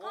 こ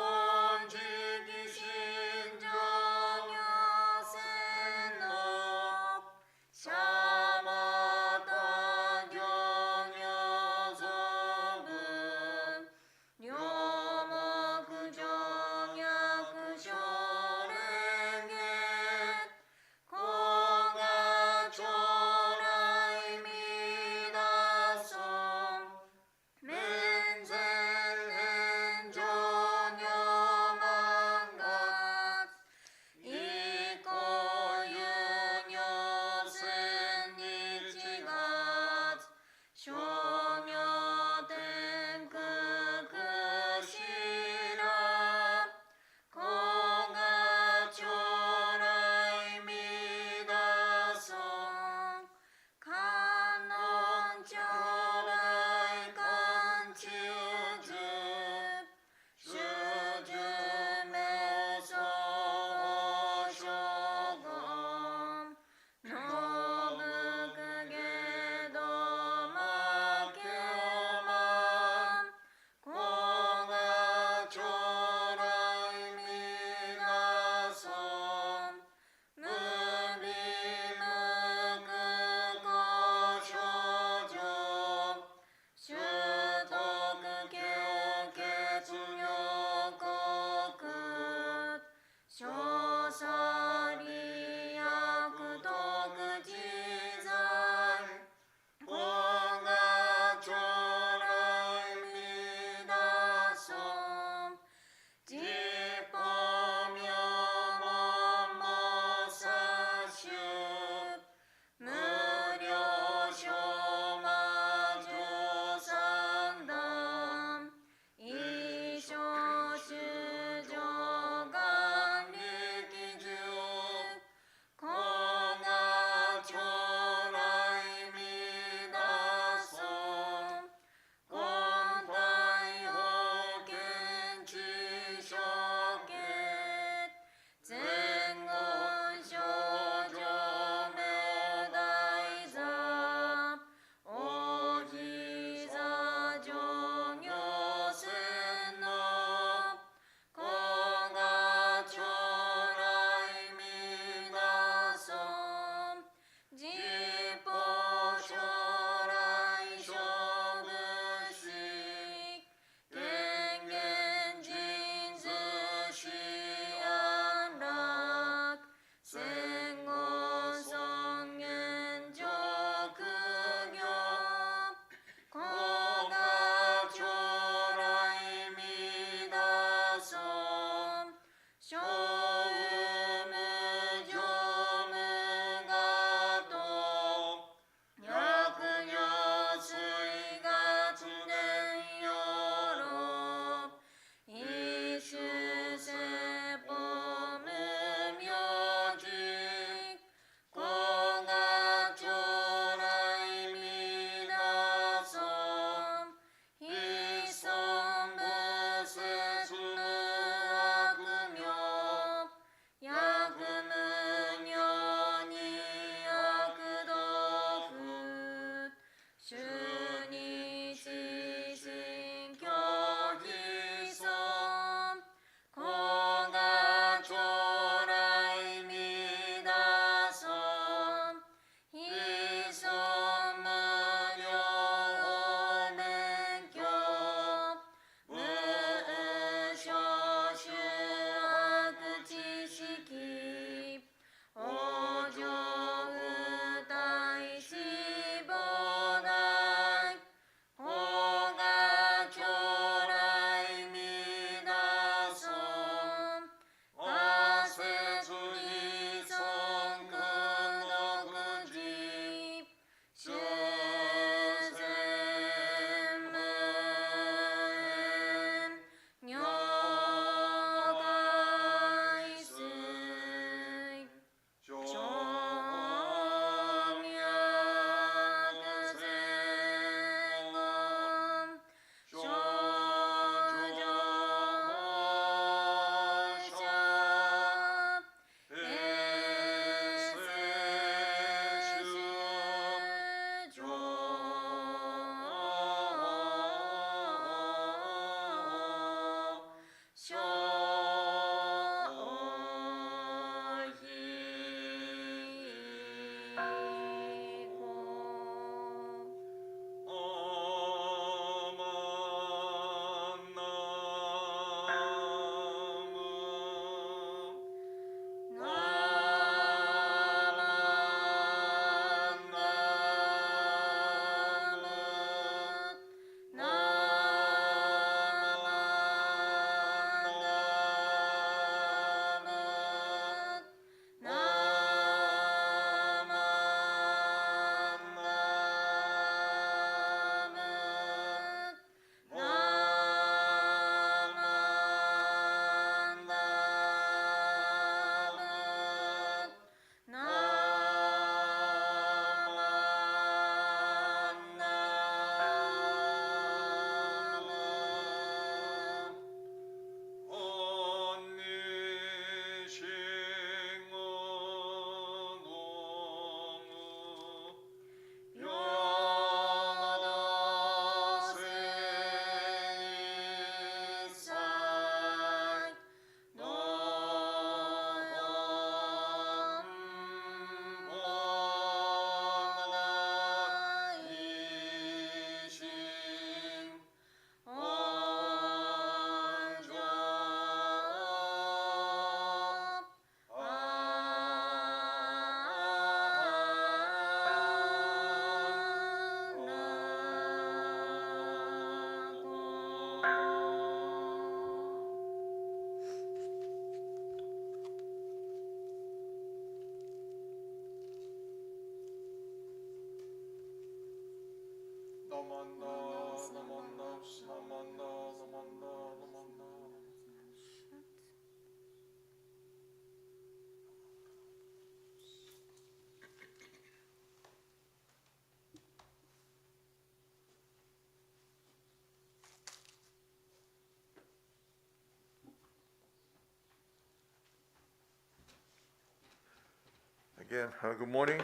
Again, good morning.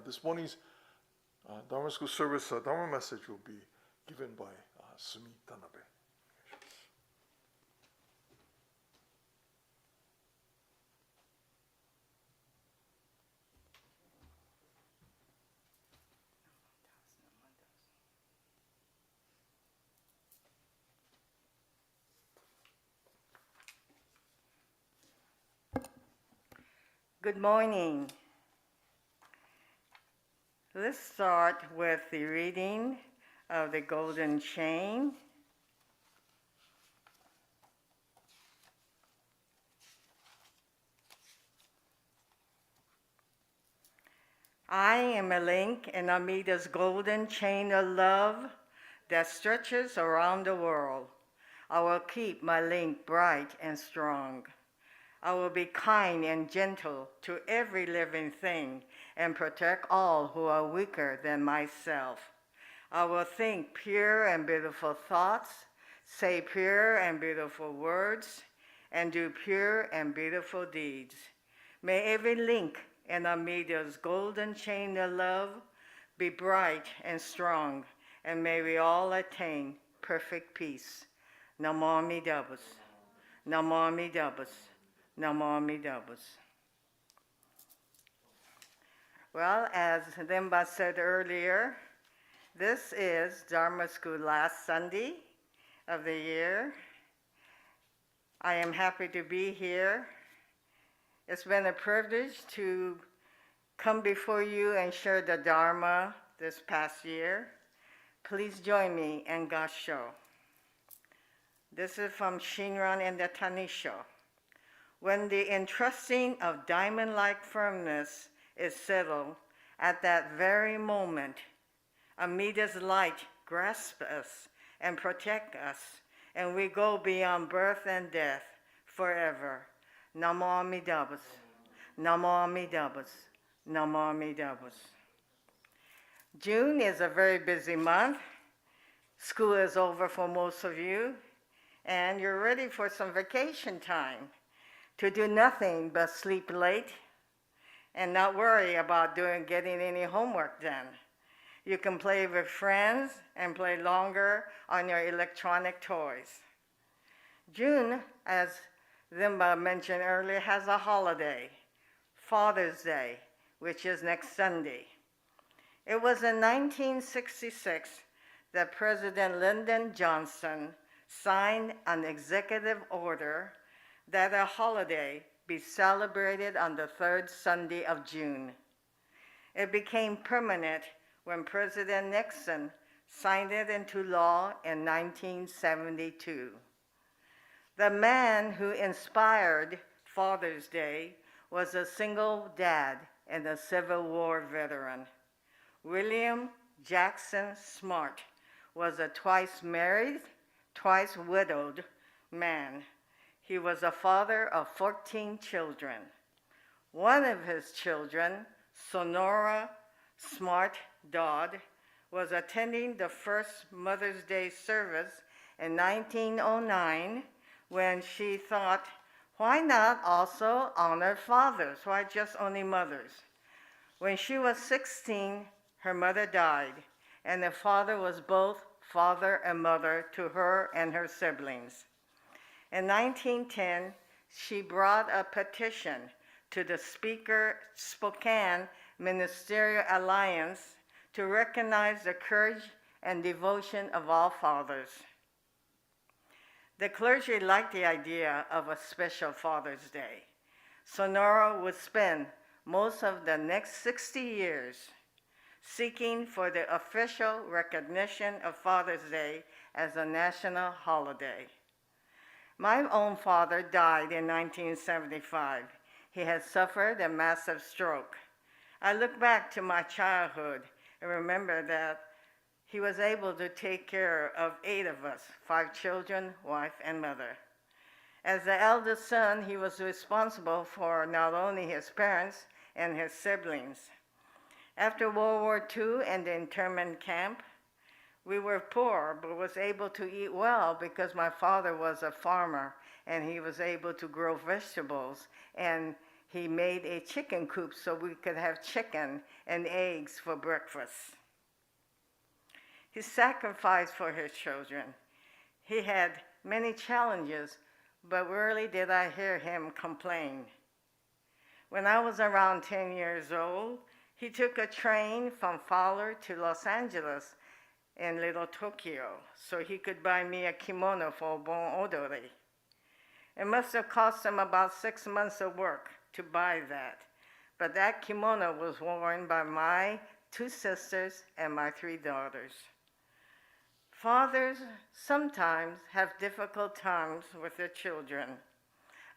This morning's Dharma School service, Dharma message will be given by Sumi Tanabe. Good morning. Let's start with the reading of the Golden Chain. I am a link in Amida's golden chain of love that stretches around the world. I will keep my link bright and strong. I will be kind and gentle to every living thing and protect all who are weaker than myself. I will think pure and beautiful thoughts, say pure and beautiful words, and do pure and beautiful deeds. May every link in Amida's golden chain of love be bright and strong, and may we all attain perfect peace. Namo Amida Butsu. Namo Amida Butsu. Namo Amida Butsu. Well, as Rinban said earlier, this is Dharma School last Sunday of the year. I am happy to be here. It's been a privilege to come before you and share the Dharma this past year. Please join me in Gassho. This is from Shinran and the Tanisho. When the entrusting of diamond-like firmness is settled, at that very moment, Amida's light grasps us and protects us, and we go beyond birth and death forever. Namo Amida Butsu. Namo Amida Butsu. Namo Amida Butsu. June is a very busy month. School is over for most of you, and you're ready for some vacation time to do nothing but sleep late and not worry about getting any homework done. You can play with friends and play longer on your electronic toys. June, as Rinban mentioned earlier, has a holiday, Father's Day, which is next Sunday. It was in 1966 that President Lyndon Johnson signed an executive order that a holiday be celebrated on the third Sunday of June. It became permanent when President Nixon signed it into law in 1972. The man who inspired Father's Day was a single dad and a Civil War veteran. William Jackson Smart was a twice married, twice widowed man. He was a father of 14 children. One of his children, Sonora Smart Dodd, was attending the first Mother's Day service in 1909 when she thought, why not also honor fathers? Why just only mothers? When she was 16, her mother died, and the father was both father and mother to her and her siblings. In 1910, she brought a petition to the Spokane Ministerial Alliance to recognize the courage and devotion of all fathers. The clergy liked the idea of a special Father's Day. Sonora would spend most of the next 60 years seeking for the official recognition of Father's Day as a national holiday. My own father died in 1975. He had suffered a massive stroke. I look back to my childhood and remember that he was able to take care of 8 of us, 5 children, wife, and mother. As the eldest son, he was responsible for not only his parents and his siblings. After World War II and the internment camp, we were poor, but was able to eat well because my father was a farmer and he was able to grow vegetables, and he made a chicken coop so we could have chicken and eggs for breakfast. He sacrificed for his children. He had many challenges, but rarely did I hear him complain. When I was around 10 years old, he took a train from Fowler to Los Angeles in Little Tokyo so he could buy me a kimono for Bon Odori. It must have cost him about 6 months of work to buy that, but that kimono was worn by my 2 sisters and my 3 daughters. Fathers sometimes have difficult times with their children.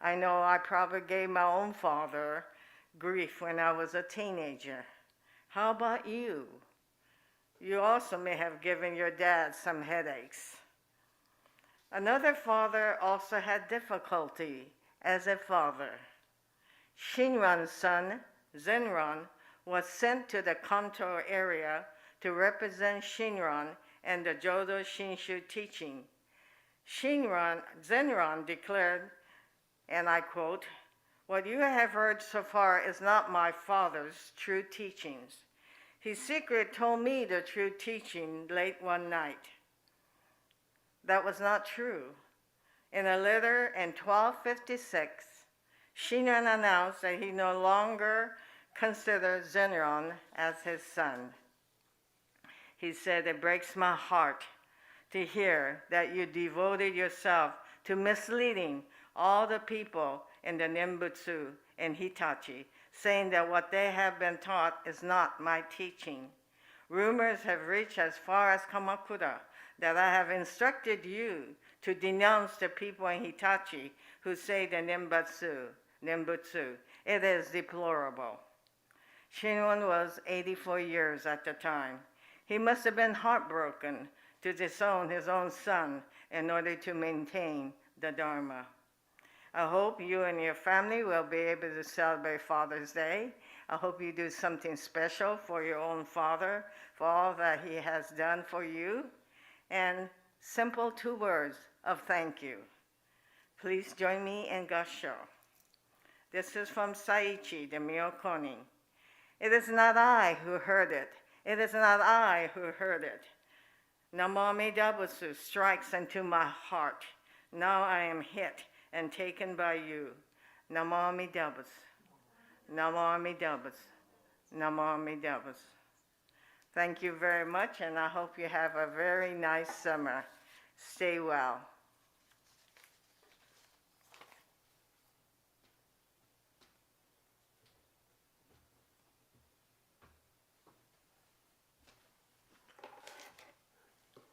I know I probably gave my own father grief when I was a teenager. How about you? You also may have given your dad some headaches. Another father also had difficulty as a father. Shinran's son, Zenran, was sent to the Kanto area to represent Shinran and the Jodo Shinshu teaching. Zenran declared, and I quote, "What you have heard so far is not my father's true teachings. His secret told me the true teaching late one night." That was not true. In a letter in 1256, Shinran announced that he no longer considered Zenran as his son. He said, "It breaks my heart to hear that you devoted yourself to misleading all the people in the Nembutsu and Hitachi, saying that what they have been taught is not my teaching. Rumors have reached as far as Kamakura that I have instructed you to denounce the people in Hitachi who say the Nembutsu. It is deplorable." Shinran was 84 years at the time. He must have been heartbroken to disown his own son in order to maintain the Dharma. I hope you and your family will be able to celebrate Father's Day. I hope you do something special for your own father, for all that he has done for you, and simple 2 words of thank you. Please join me in Gassho. This is from Saichi, the Myokonin. It is not I who heard it. It is not I who heard it. Namo Amida-butsu strikes into my heart. Now I am hit and taken by you. Namo Amida-butsu. Namo Amida-butsu. Namo Amida-butsu. Thank you very much, and I hope you have a very nice summer. Stay well.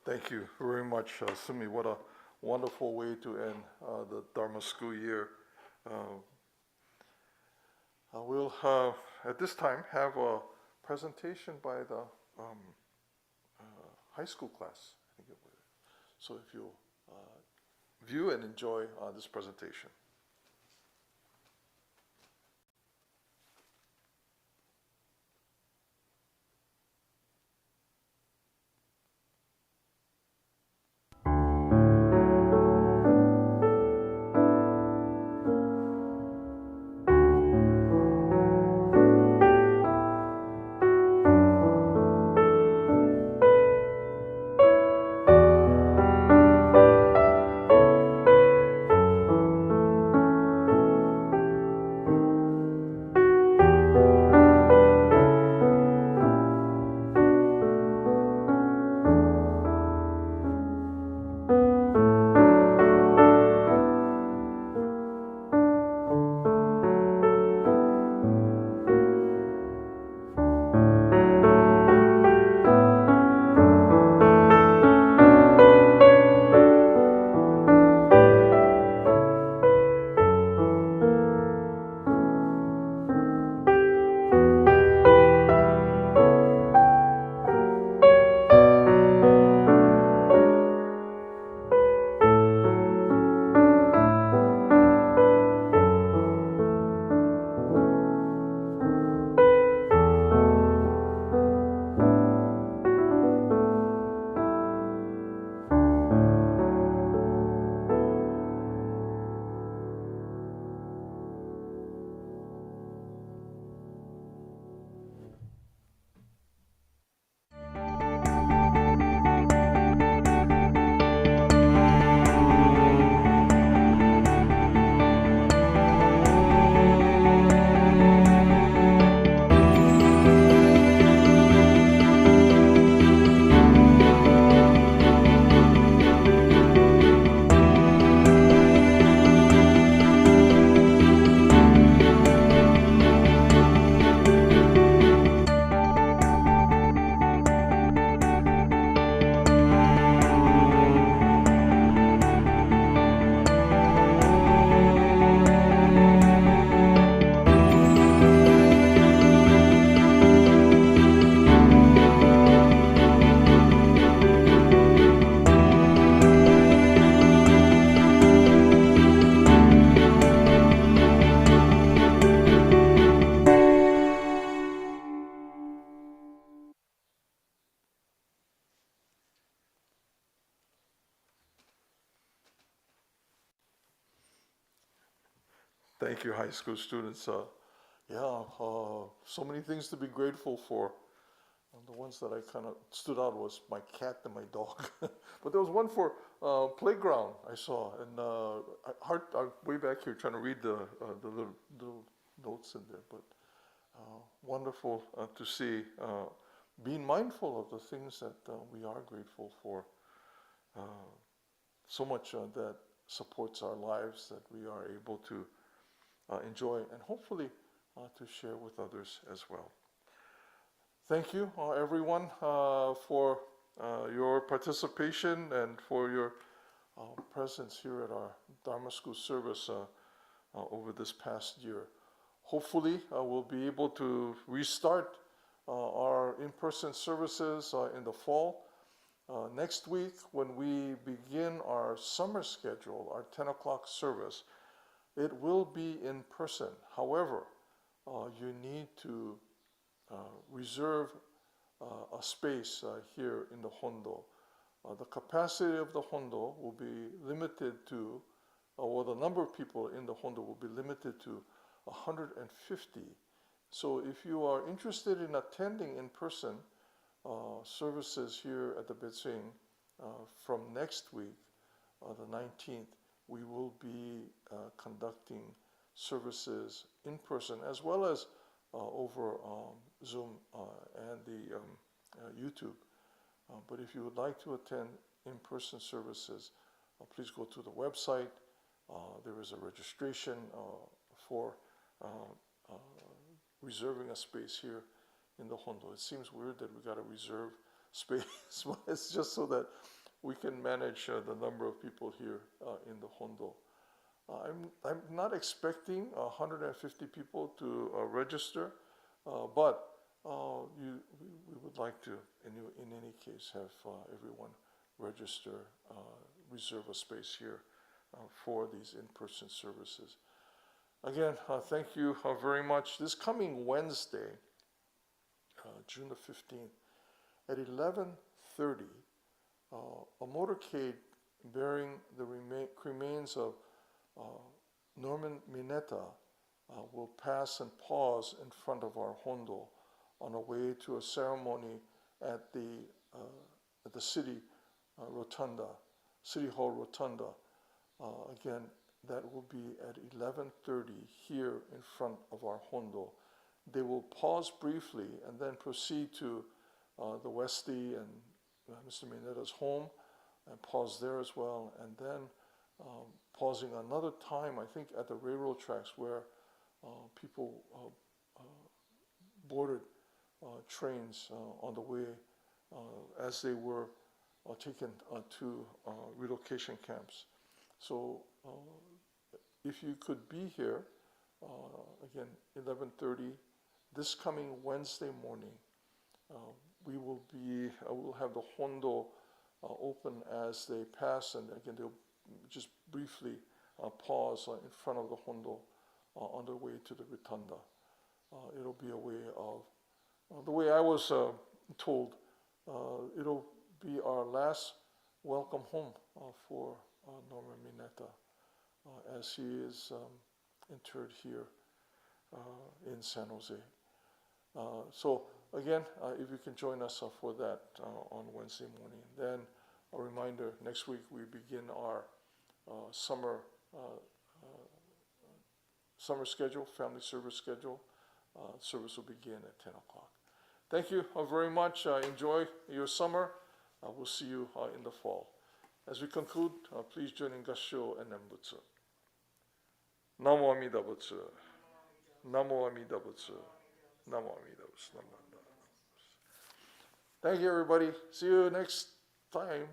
Thank you very much, Sumi. What a wonderful way to end the Dharma school year. We'll, at this time, have a presentation by the high school class. I think it was. So if you'll view and enjoy this presentation. Thank you, high school students. So many things to be grateful for. And the ones that I kind of stood out was my cat and my dog. But there was one for playground I saw, and way back here trying to read the little notes in there. But wonderful to see. Being mindful of the things that we are grateful for. So much that supports our lives that we are able to enjoy and hopefully to share with others as well. Thank you, everyone, for your participation and for your presence here at our Dharma School service over this past year. Hopefully, we'll be able to restart our in-person services in the fall. Next week, when we begin our summer schedule, our 10 o'clock service, it will be in person. However, you need to reserve a space here in the Hondo. The capacity of the Hondo will be limited to, or the number of people in the Hondo will be limited to 150. So if you are interested in attending in person services here at the Betsuin from next week, the 19th, we will be conducting services in person as well as over Zoom and the YouTube. But if you would like to attend in-person services, please go to the website. There is a registration for reserving a space here in the Hondo. It seems weird that we got to reserve space, but it's just so that we can manage the number of people here in the Hondo. I'm not expecting 150 people to register, but we would like to, in any case, have everyone register, reserve a space here for these in-person services. Again, thank you very much. This coming Wednesday, June the 15th, at 11:30, a motorcade bearing the remains of Norman Mineta will pass and pause in front of our Hondo on the way to a ceremony at the city rotunda, City Hall Rotunda. Again, that will be at 11:30 here in front of our Hondo. They will pause briefly and then proceed to the Westie and Mr. Mineta's home and pause there as well, and then pausing another time, I think, at the railroad tracks where people boarded trains on the way as they were taken to relocation camps. So if you could be here, again, 11:30, this coming Wednesday morning, we will have the Hondo open as they pass, and again, they'll just briefly pause in front of the Hondo on their way to the Rotunda. It'll be a way of, the way I was told, it'll be our last welcome home for Norman Mineta as he is interred here in San Jose. So again, if you can join us for that on Wednesday morning. Then a reminder, next week we begin our summer schedule, family service schedule. Service will begin at 10 o'clock. Thank you very much. Enjoy your summer. We'll see you in the fall. As we conclude, please join in Gassho and Nembutsu. Namo Amida Butsu. Namo Amida Butsu. Namo Amida Butsu. Thank you, everybody. See you next time.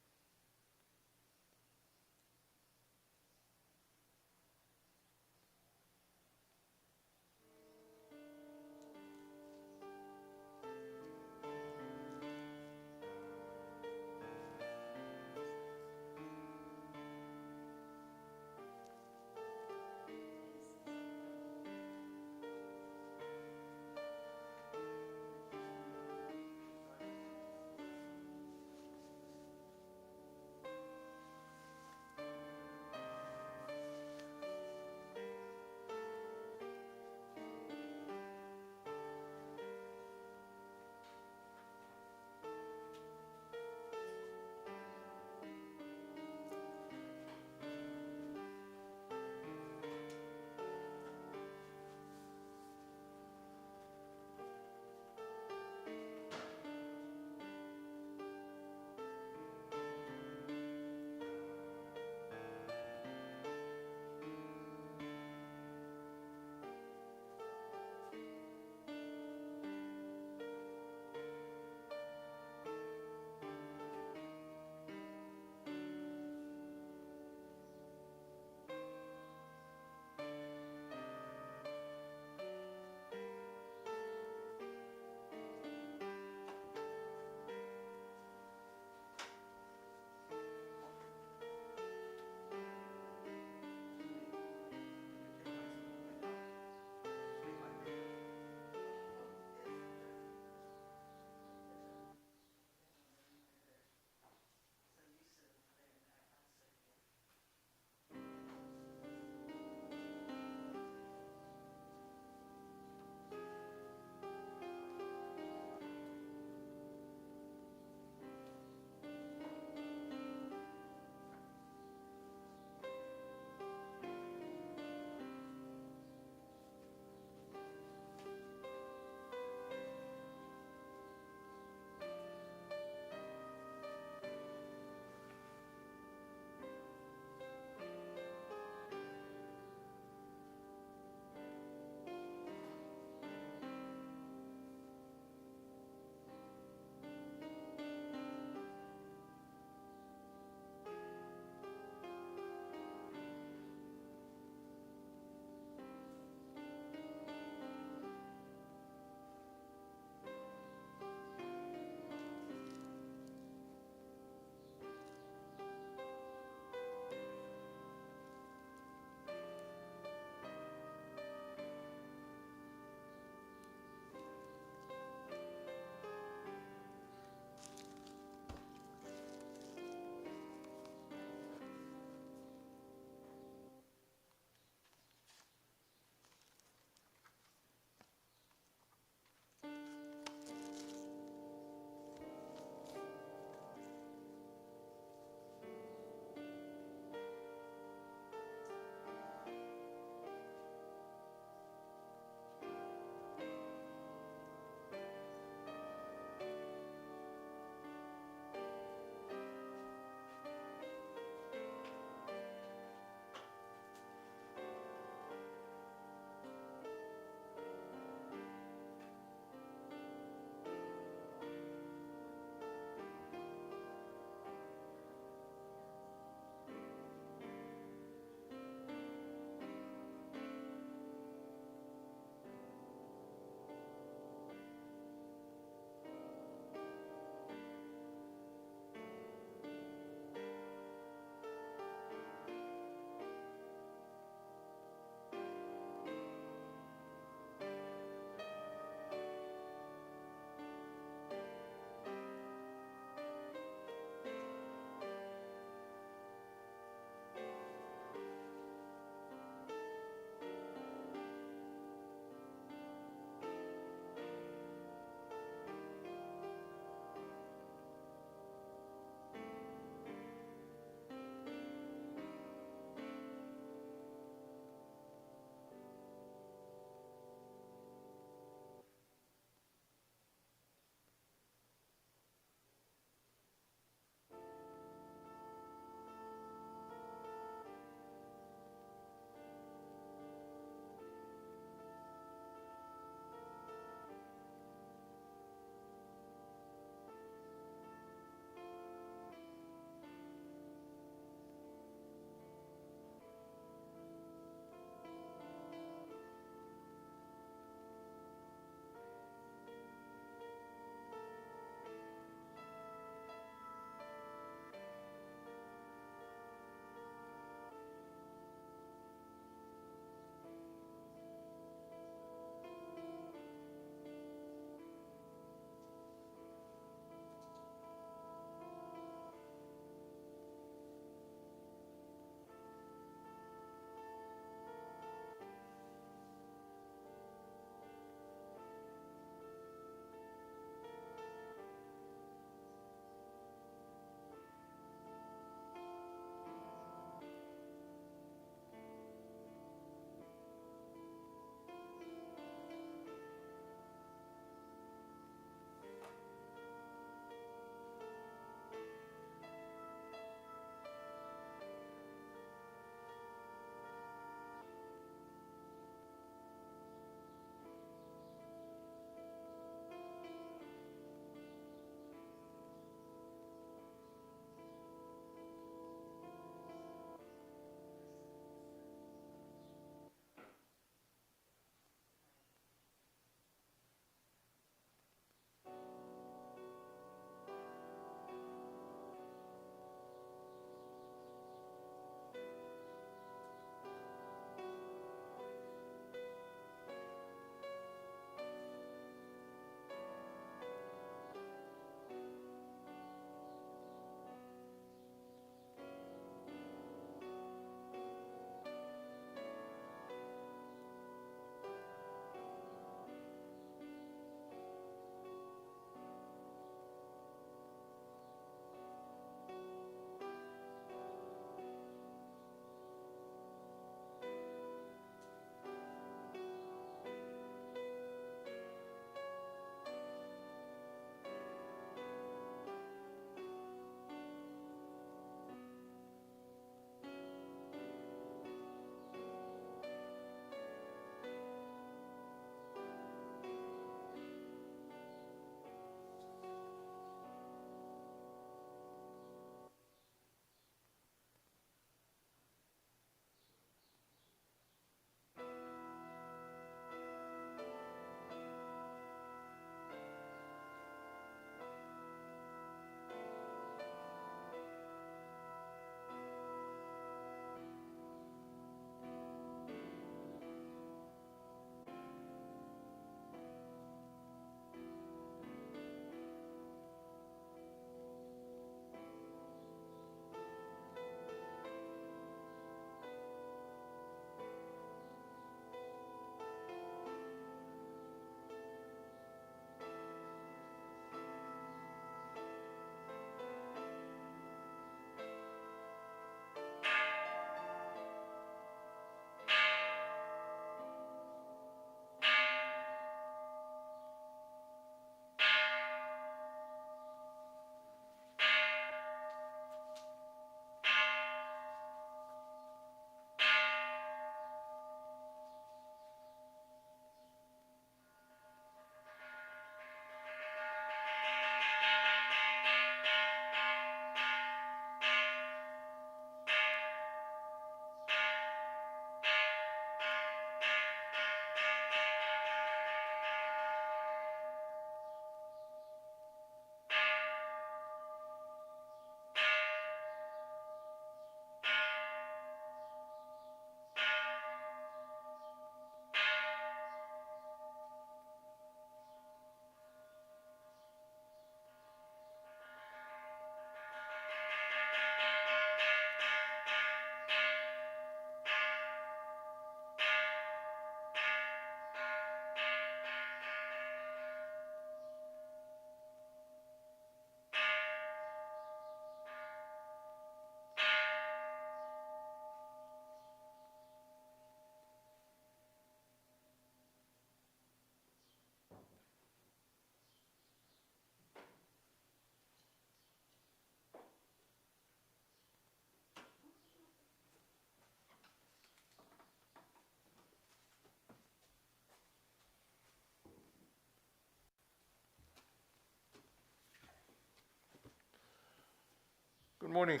morning.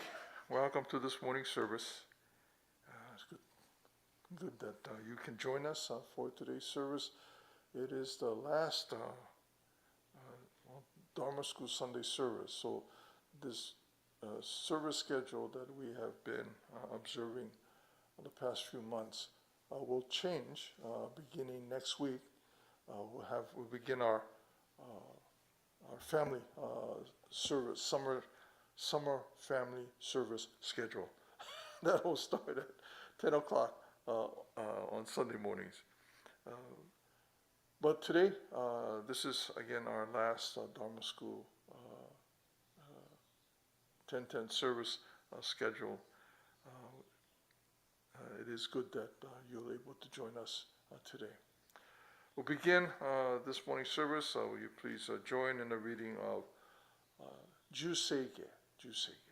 Welcome to this morning service. It's good that you can join us for today's service. It is the last Dharma School Sunday service. So this service schedule that we have been observing the past few months will change beginning next week. We'll begin our family service, summer family service schedule. That will start at 10 o'clock on Sunday mornings. But today, this is again our last Dharma School 10:10 service schedule. It is good that you're able to join us today. We'll begin this morning's service. Will you please join in the reading of Juseige. Juseige.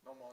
上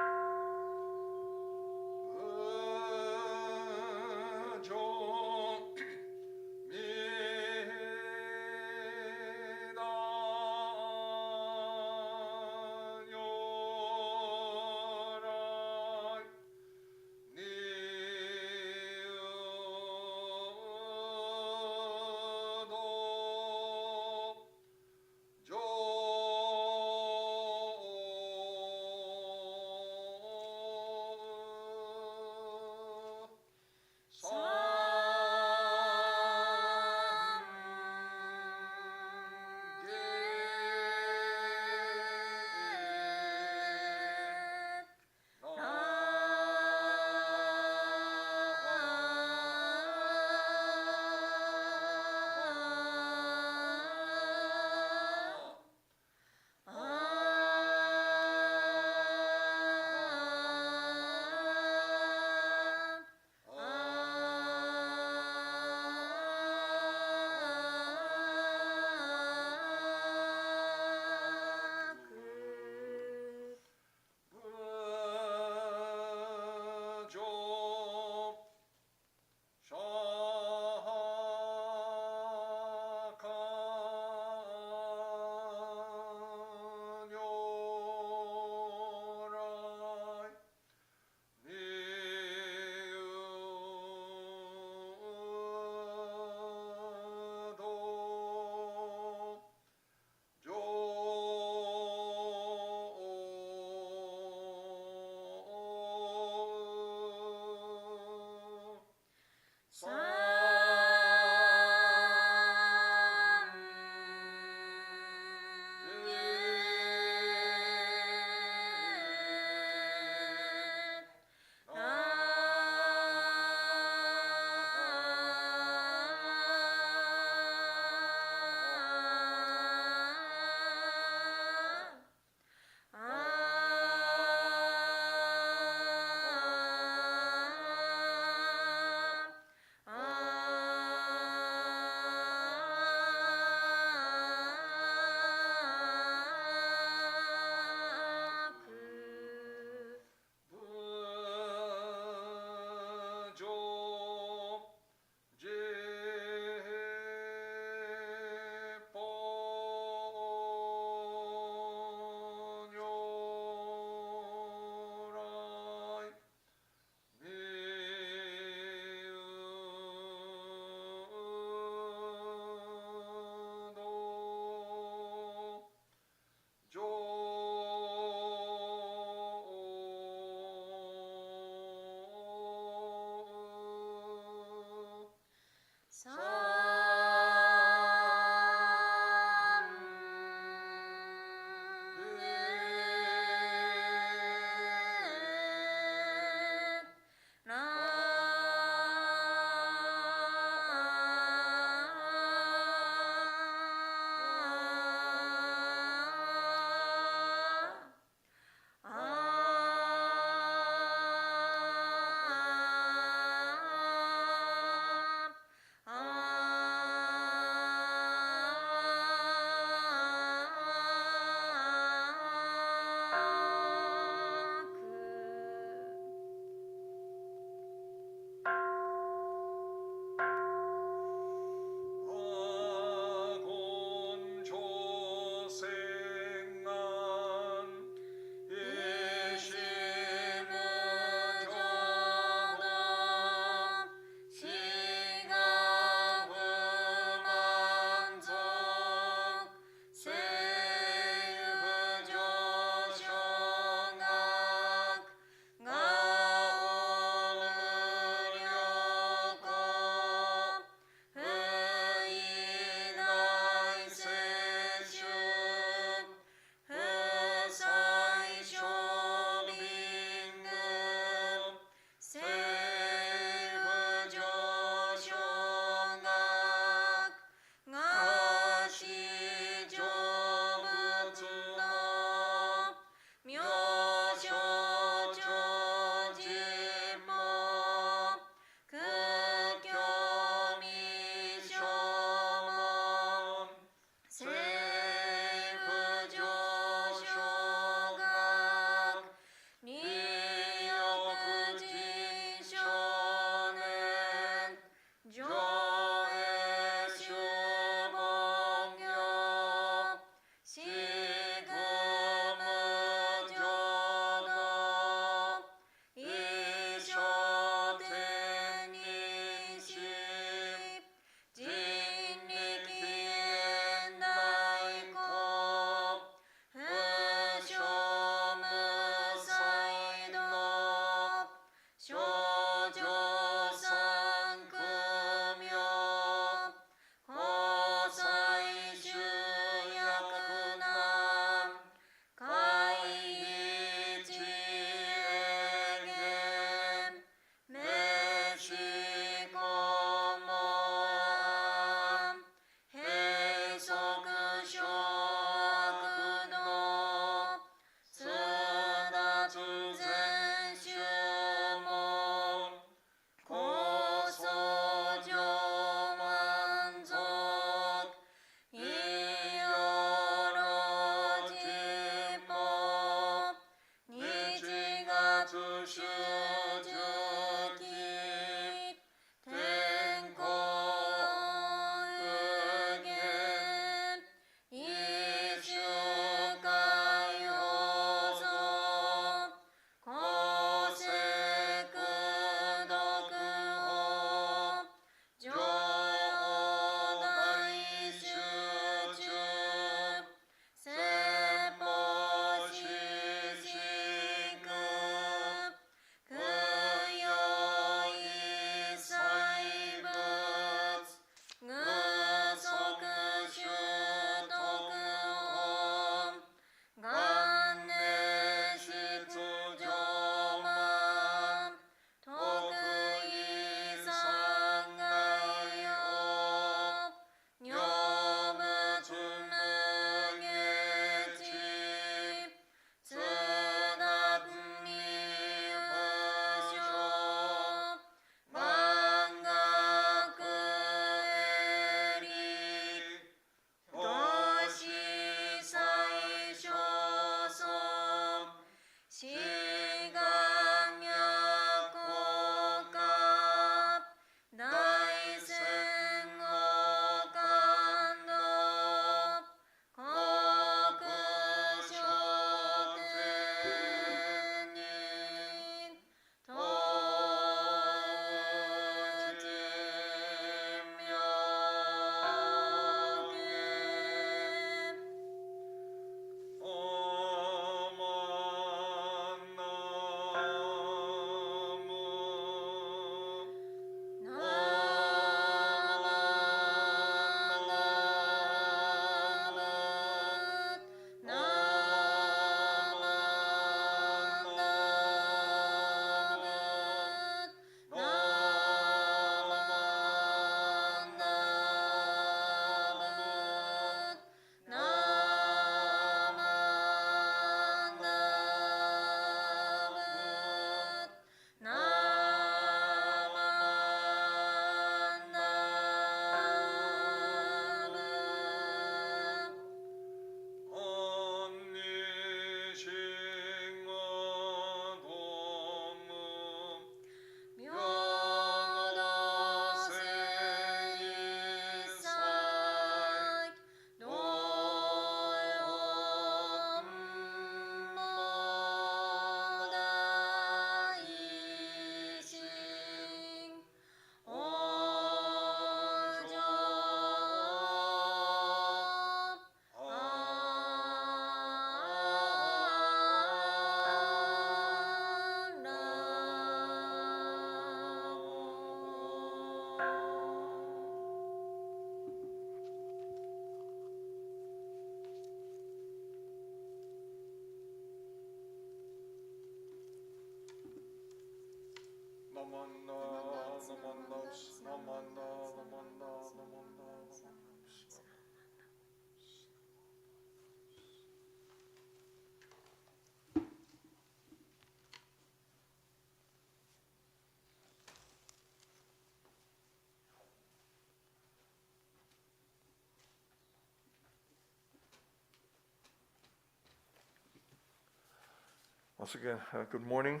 Once again, good morning.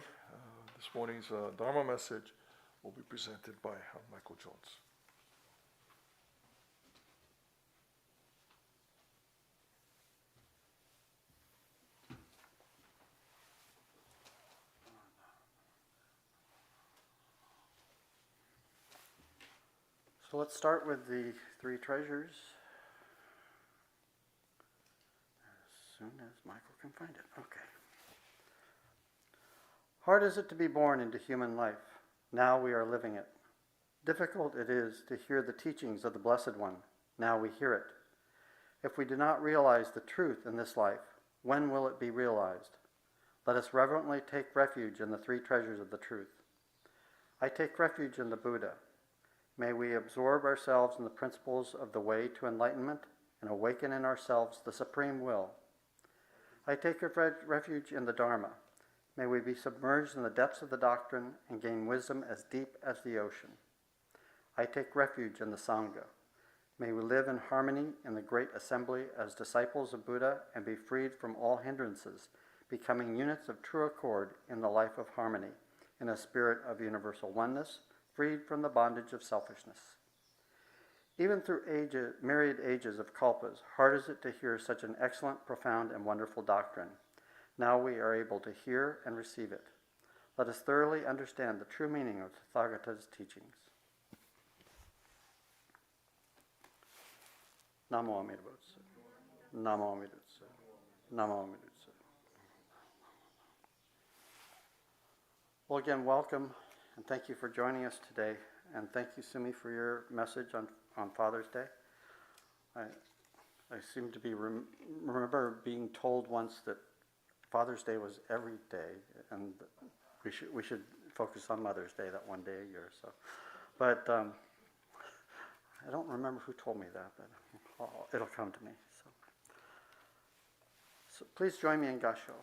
This morning's Dharma message will be presented by Michael Jones. So let's start with the three treasures as soon as Michael can find it. Okay. Hard is it to be born into human life. Now we are living it. Difficult it is to hear the teachings of the Blessed One. Now we hear it. If we do not realize the truth in this life, when will it be realized? Let us reverently take refuge in the three treasures of the truth. I take refuge in the Buddha. May we absorb ourselves in the principles of the way to enlightenment and awaken in ourselves the supreme will. I take refuge in the Dharma. May we be submerged in the depths of the doctrine and gain wisdom as deep as the ocean. I take refuge in the Sangha. May we live in harmony in the great assembly as disciples of Buddha and be freed from all hindrances, becoming units of true accord in the life of harmony, in a spirit of universal oneness, freed from the bondage of selfishness. Even through myriad ages of kalpas, hard is it to hear such an excellent, profound, and wonderful doctrine. Now we are able to hear and receive it. Let us thoroughly understand the true meaning of Tathagata's teachings. Namo Amida Butsu. Namo Amida Butsu. Namo Amida Butsu. Well, again, welcome, and thank you for joining us today. And thank you, Sumi, for your message on Father's Day. I seem to be remember being told once that Father's Day was every day, and we should focus on Mother's Day that one day a year. So, but I don't remember who told me that, but it'll come to me. So please join me in Gassho.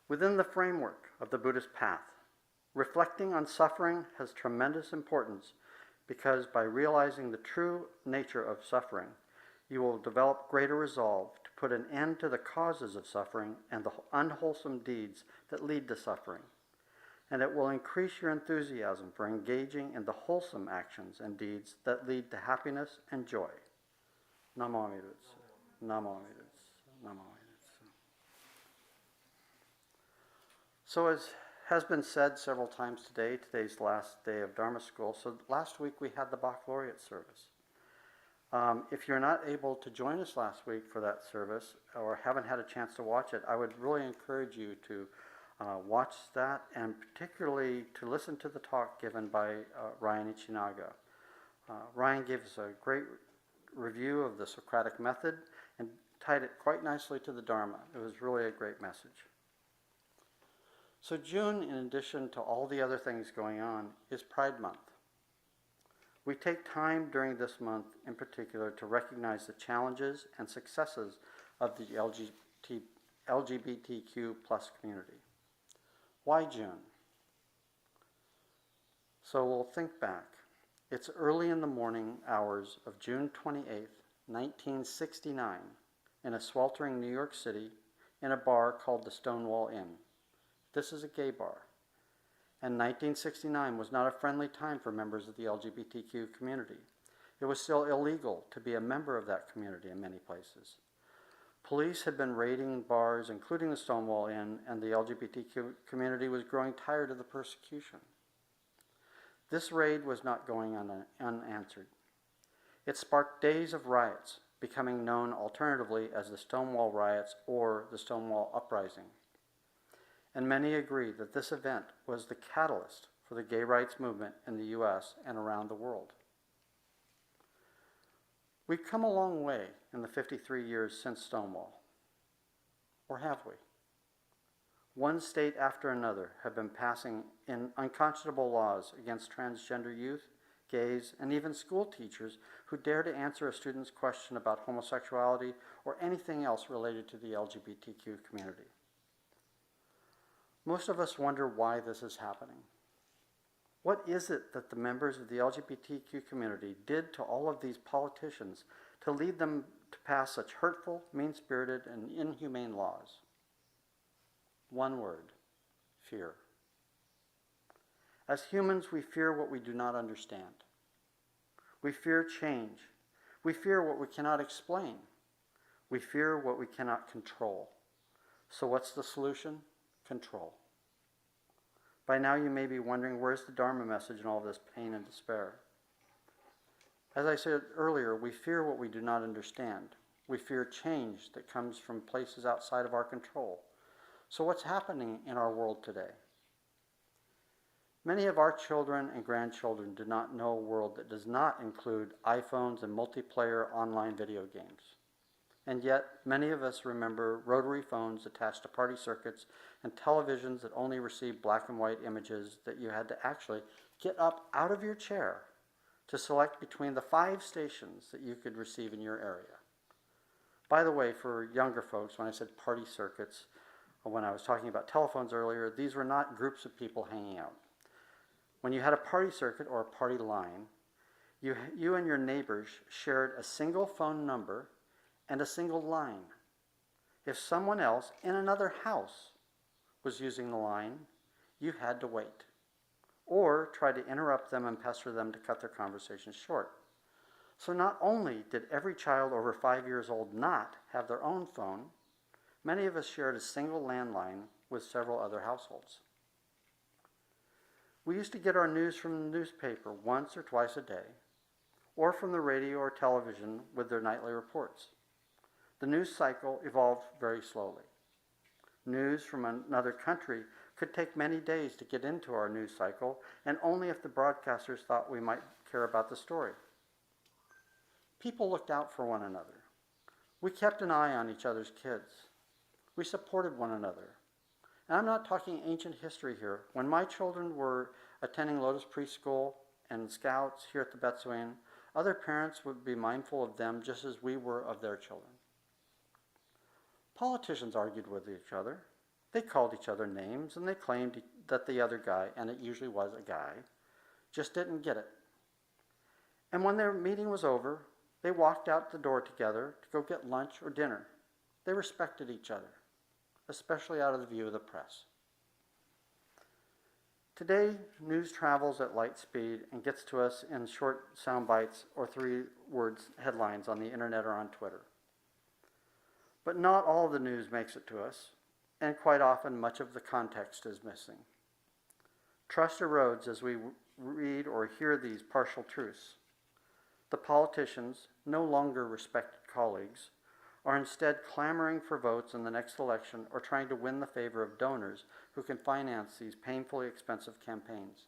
Within the framework of the Buddhist path, reflecting on suffering has tremendous importance because by realizing the true nature of suffering, you will develop greater resolve to put an end to the causes of suffering and the unwholesome deeds that lead to suffering. And it will increase your enthusiasm for engaging in the wholesome actions and deeds that lead to happiness and joy. Namo Amida Butsu. Namo Amida Butsu. Namo Amida Butsu. So as has been said several times today, today's the last day of Dharma school. So last week we had the baccalaureate service. If you're not able to join us last week for that service or haven't had a chance to watch it, I would really encourage you to watch that and particularly to listen to the talk given by Ryan Ichinaga. Ryan gave us a great review of the Socratic method and tied it quite nicely to the Dharma. It was really a great message. So June, in addition to all the other things going on, is Pride Month. We take time during this month in particular to recognize the challenges and successes of the LGBTQ plus community. Why June? So we'll think back. It's early in the morning hours of June 28th, 1969, in a sweltering New York City in a bar called the Stonewall Inn. This is a gay bar. And 1969 was not a friendly time for members of the LGBTQ community. It was still illegal to be a member of that community in many places. Police had been raiding bars, including the Stonewall Inn, and the LGBTQ community was growing tired of the persecution. This raid was not going unanswered. It sparked days of riots, becoming known alternatively as the Stonewall Riots or the Stonewall Uprising. And many agree that this event was the catalyst for the gay rights movement in the U.S. and around the world. We've come a long way in the 53 years since Stonewall. Or have we? One state after another have been passing in unconscionable laws against transgender youth, gays, and even school teachers who dare to answer a student's question about homosexuality or anything else related to the LGBTQ community. Most of us wonder why this is happening. What is it that the members of the LGBTQ community did to all of these politicians to lead them to pass such hurtful, mean-spirited, and inhumane laws? One word: fear. As humans, we fear what we do not understand. We fear change. We fear what we cannot explain. We fear what we cannot control. So what's the solution? Control. By now you may be wondering, where's the Dharma message in all this pain and despair? As I said earlier, we fear what we do not understand. We fear change that comes from places outside of our control. So what's happening in our world today? Many of our children and grandchildren do not know a world that does not include iPhones and multiplayer online video games. And yet, many of us remember rotary phones attached to party circuits and televisions that only received black and white images that you had to actually get up out of your chair to select between the 5 stations that you could receive in your area. By the way, for younger folks, when I said party circuits, or when I was talking about telephones earlier, these were not groups of people hanging out. When you had a party circuit or a party line, you and your neighbors shared a single phone number and a single line. If someone else in another house was using the line, you had to wait, or try to interrupt them and pester them to cut their conversation short. So not only did every child over 5 years old not have their own phone, many of us shared a single landline with several other households. We used to get our news from the newspaper once or twice a day, or from the radio or television with their nightly reports. The news cycle evolved very slowly. News from another country could take many days to get into our news cycle, and only if the broadcasters thought we might care about the story. People looked out for one another. We kept an eye on each other's kids. We supported one another. And I'm not talking ancient history here. When my children were attending Lotus Preschool and Scouts here at the Betsuin, other parents would be mindful of them just as we were of their children. Politicians argued with each other. They called each other names, and they claimed that the other guy, and it usually was a guy, just didn't get it. And when their meeting was over, they walked out the door together to go get lunch or dinner. They respected each other, especially out of the view of the press. Today, news travels at light speed and gets to us in short sound bites or 3-word headlines on the internet or on Twitter. But not all the news makes it to us, and quite often much of the context is missing. Trust erodes as we read or hear these partial truths. The politicians, no longer respected colleagues, are instead clamoring for votes in the next election or trying to win the favor of donors who can finance these painfully expensive campaigns.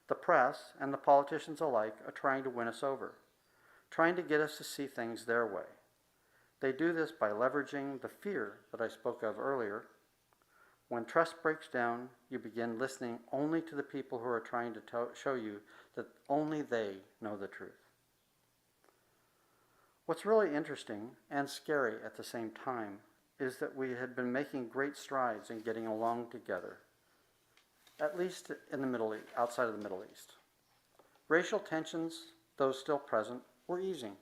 The press and the politicians alike are trying to win us over, trying to get us to see things their way. They do this by leveraging the fear that I spoke of earlier. When trust breaks down, you begin listening only to the people who are trying to show you that only they know the truth. What's really interesting and scary at the same time is that we had been making great strides in getting along together, at least in the Middle East, outside of the Middle East. Racial tensions, though still present, were easing.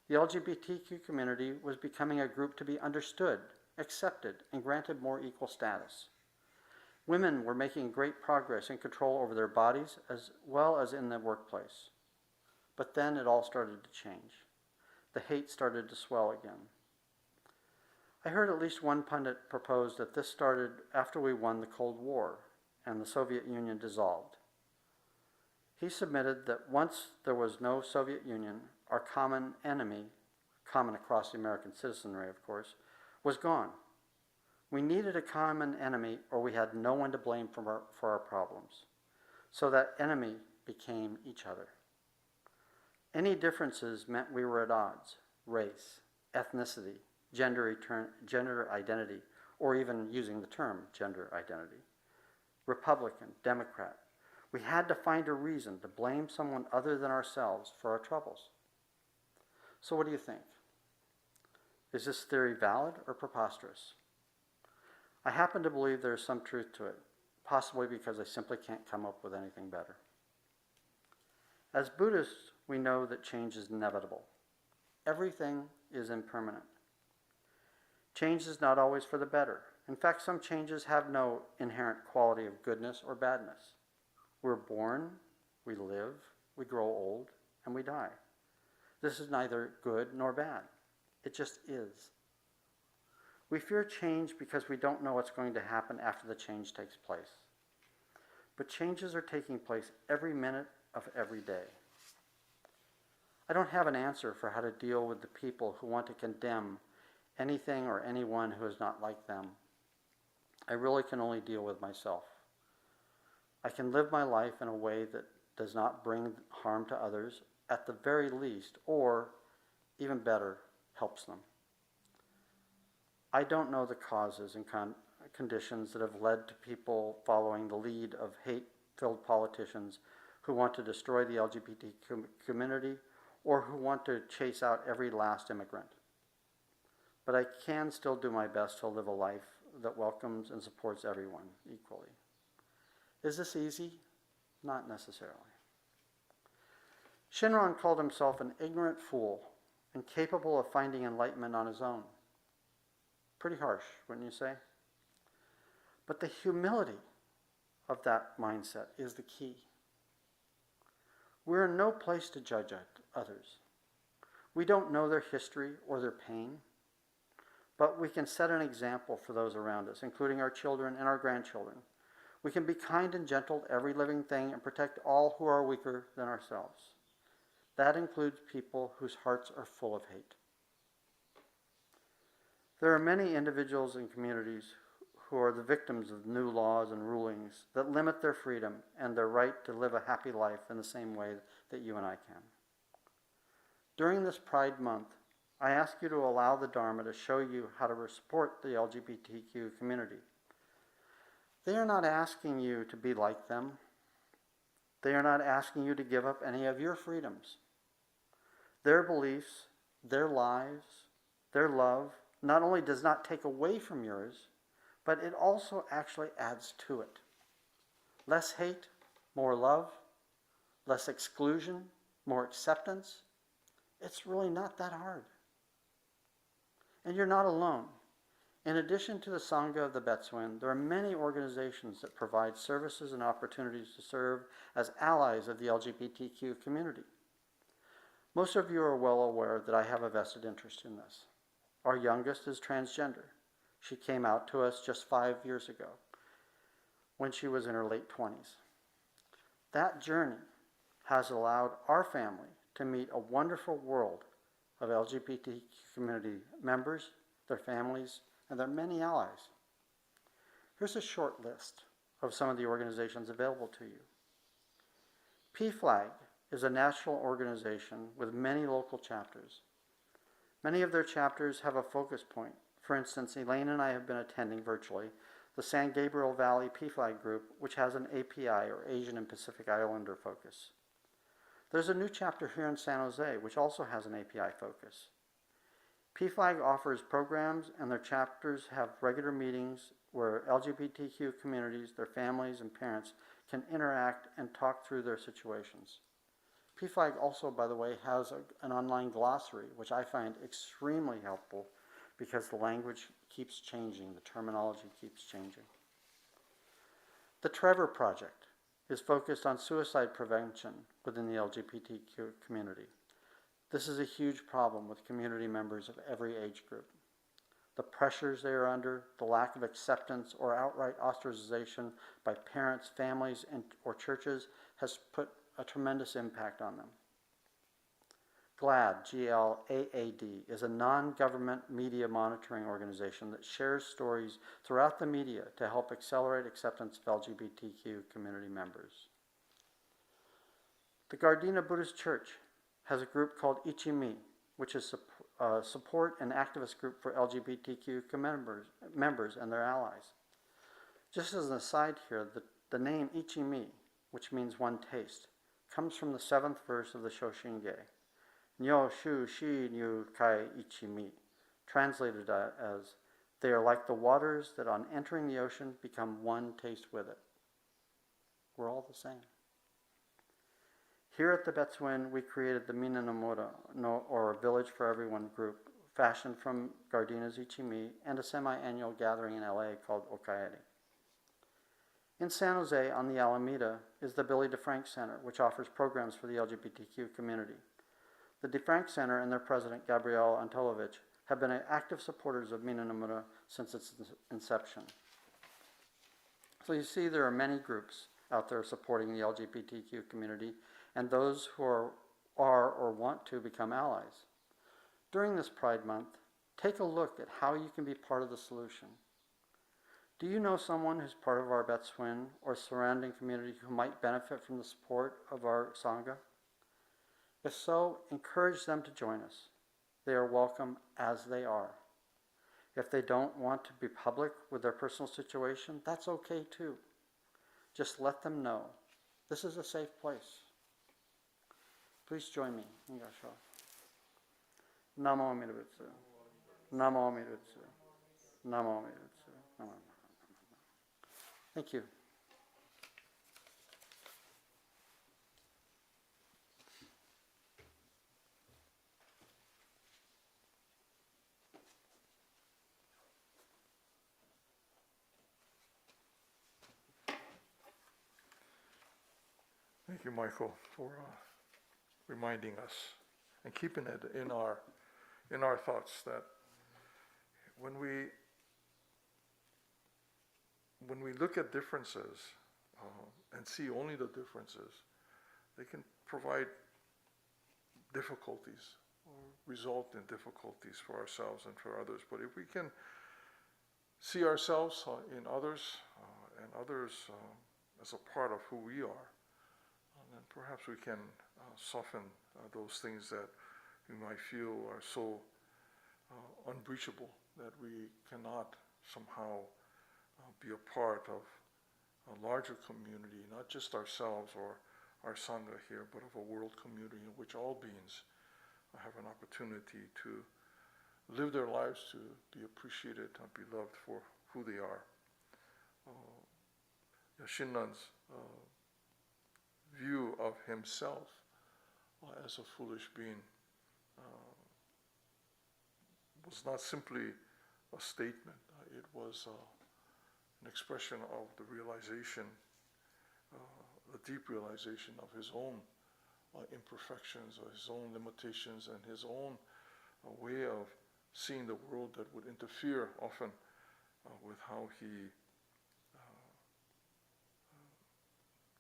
The LGBTQ community was becoming a group to be understood, accepted, and granted more equal status. Women were making great progress in control over their bodies as well as in the workplace. But then it all started to change. The hate started to swell again. I heard at least one pundit propose that this started after we won the Cold War and the Soviet Union dissolved. He submitted that once there was no Soviet Union, our common enemy, common across the American citizenry, of course, was gone. We needed a common enemy or we had no one to blame for our problems. So that enemy became each other. Any differences meant we were at odds: race, ethnicity, gender identity, or even using the term gender identity. Republican, Democrat. We had to find a reason to blame someone other than ourselves for our troubles. So what do you think? Is this theory valid or preposterous? I happen to believe there is some truth to it, possibly because I simply can't come up with anything better. As Buddhists, we know that change is inevitable. Everything is impermanent. Change is not always for the better. In fact, some changes have no inherent quality of goodness or badness. We're born, we live, we grow old, and we die. This is neither good nor bad. It just is. We fear change because we don't know what's going to happen after the change takes place. But changes are taking place every minute of every day. I don't have an answer for how to deal with the people who want to condemn anything or anyone who is not like them. I really can only deal with myself. I can live my life in a way that does not bring harm to others, at the very least, or, even better, helps them. I don't know the causes and conditions that have led to people following the lead of hate-filled politicians who want to destroy the LGBT community or who want to chase out every last immigrant. But I can still do my best to live a life that welcomes and supports everyone equally. Is this easy? Not necessarily. Shinran called himself an ignorant fool, incapable of finding enlightenment on his own. Pretty harsh, wouldn't you say? But the humility of that mindset is the key. We're in no place to judge others. We don't know their history or their pain, but we can set an example for those around us, including our children and our grandchildren. We can be kind and gentle to every living thing and protect all who are weaker than ourselves. That includes people whose hearts are full of hate. There are many individuals and communities who are the victims of new laws and rulings that limit their freedom and their right to live a happy life in the same way that you and I can. During this Pride Month, I ask you to allow the Dharma to show you how to support the LGBTQ community. They are not asking you to be like them. They are not asking you to give up any of your freedoms. Their beliefs, their lives, their love not only does not take away from yours, but it also actually adds to it. Less hate, more love, less exclusion, more acceptance. It's really not that hard. And you're not alone. In addition to the Sangha of the Betsuin, there are many organizations that provide services and opportunities to serve as allies of the LGBTQ community. Most of you are well aware that I have a vested interest in this. Our youngest is transgender. She came out to us just 5 years ago when she was in her late 20s. That journey has allowed our family to meet a wonderful world of LGBT community members, their families, and their many allies. Here's a short list of some of the organizations available to you. PFLAG is a national organization with many local chapters. Many of their chapters have a focus point. For instance, Elaine and I have been attending virtually the San Gabriel Valley PFLAG group, which has an API, or Asian and Pacific Islander focus. There's a new chapter here in San Jose, which also has an API focus. PFLAG offers programs, and their chapters have regular meetings where LGBTQ communities, their families, and parents can interact and talk through their situations. PFLAG also, by the way, has an online glossary, which I find extremely helpful because the language keeps changing, the terminology keeps changing. The Trevor Project is focused on suicide prevention within the LGBTQ community. This is a huge problem with community members of every age group. The pressures they are under, the lack of acceptance or outright ostracization by parents, families, or churches has put a tremendous impact on them. GLAAD, G-L-A-A-D, is a non-government media monitoring organization that shares stories throughout the media to help accelerate acceptance of LGBTQ community members. The Gardena Buddhist Church has a group called Ichimi, which is support and activist group for LGBTQ members and their allies. Just as an aside here, the name Ichimi, which means one taste, comes from the 7th verse of the Shoshinge. Nyo shu shi nyu kai ichimi, translated as, they are like the waters that on entering the ocean become one taste with it. We're all the same. Here at the Betsuin, we created the Minanomura, or Village for Everyone group, fashioned from Gardina's Ichimi and a semi-annual gathering in LA called Okaeri. In San Jose, on the Alameda, is the Billy DeFrank Center, which offers programs for the LGBTQ community. The DeFrank Center and their president, Gabrielle Antolovich, have been active supporters of Minanomura since its inception. So you see there are many groups out there supporting the LGBTQ community and those who are or want to become allies. During this Pride Month, take a look at how you can be part of the solution. Do you know someone who's part of our Betsuin or surrounding community who might benefit from the support of our Sangha? If so, encourage them to join us. They are welcome as they are. If they don't want to be public with their personal situation, that's okay too. Just let them know. This is a safe place. Please join me in Gassho. Namo Amida-butsu. Namo Amida-butsu. Namo Amida-butsu. Namo Amida-butsu. Thank you. Thank you, Michael, for reminding us and keeping it in our thoughts that when we look at differences and see only the differences, they can provide difficulties or result in difficulties for ourselves and for others. But if we can see ourselves in others and others as a part of who we are, then perhaps we can soften those things that we might feel are so unbreachable that we cannot somehow be a part of a larger community, not just ourselves or our Sangha here, but of a world community in which all beings have an opportunity to live their lives, to be appreciated and be loved for who they are. Shinran's view of himself as a foolish being was not simply a statement. It was an expression of the realization, the deep realization of his own imperfections, of his own limitations, and his own way of seeing the world that would interfere often with how he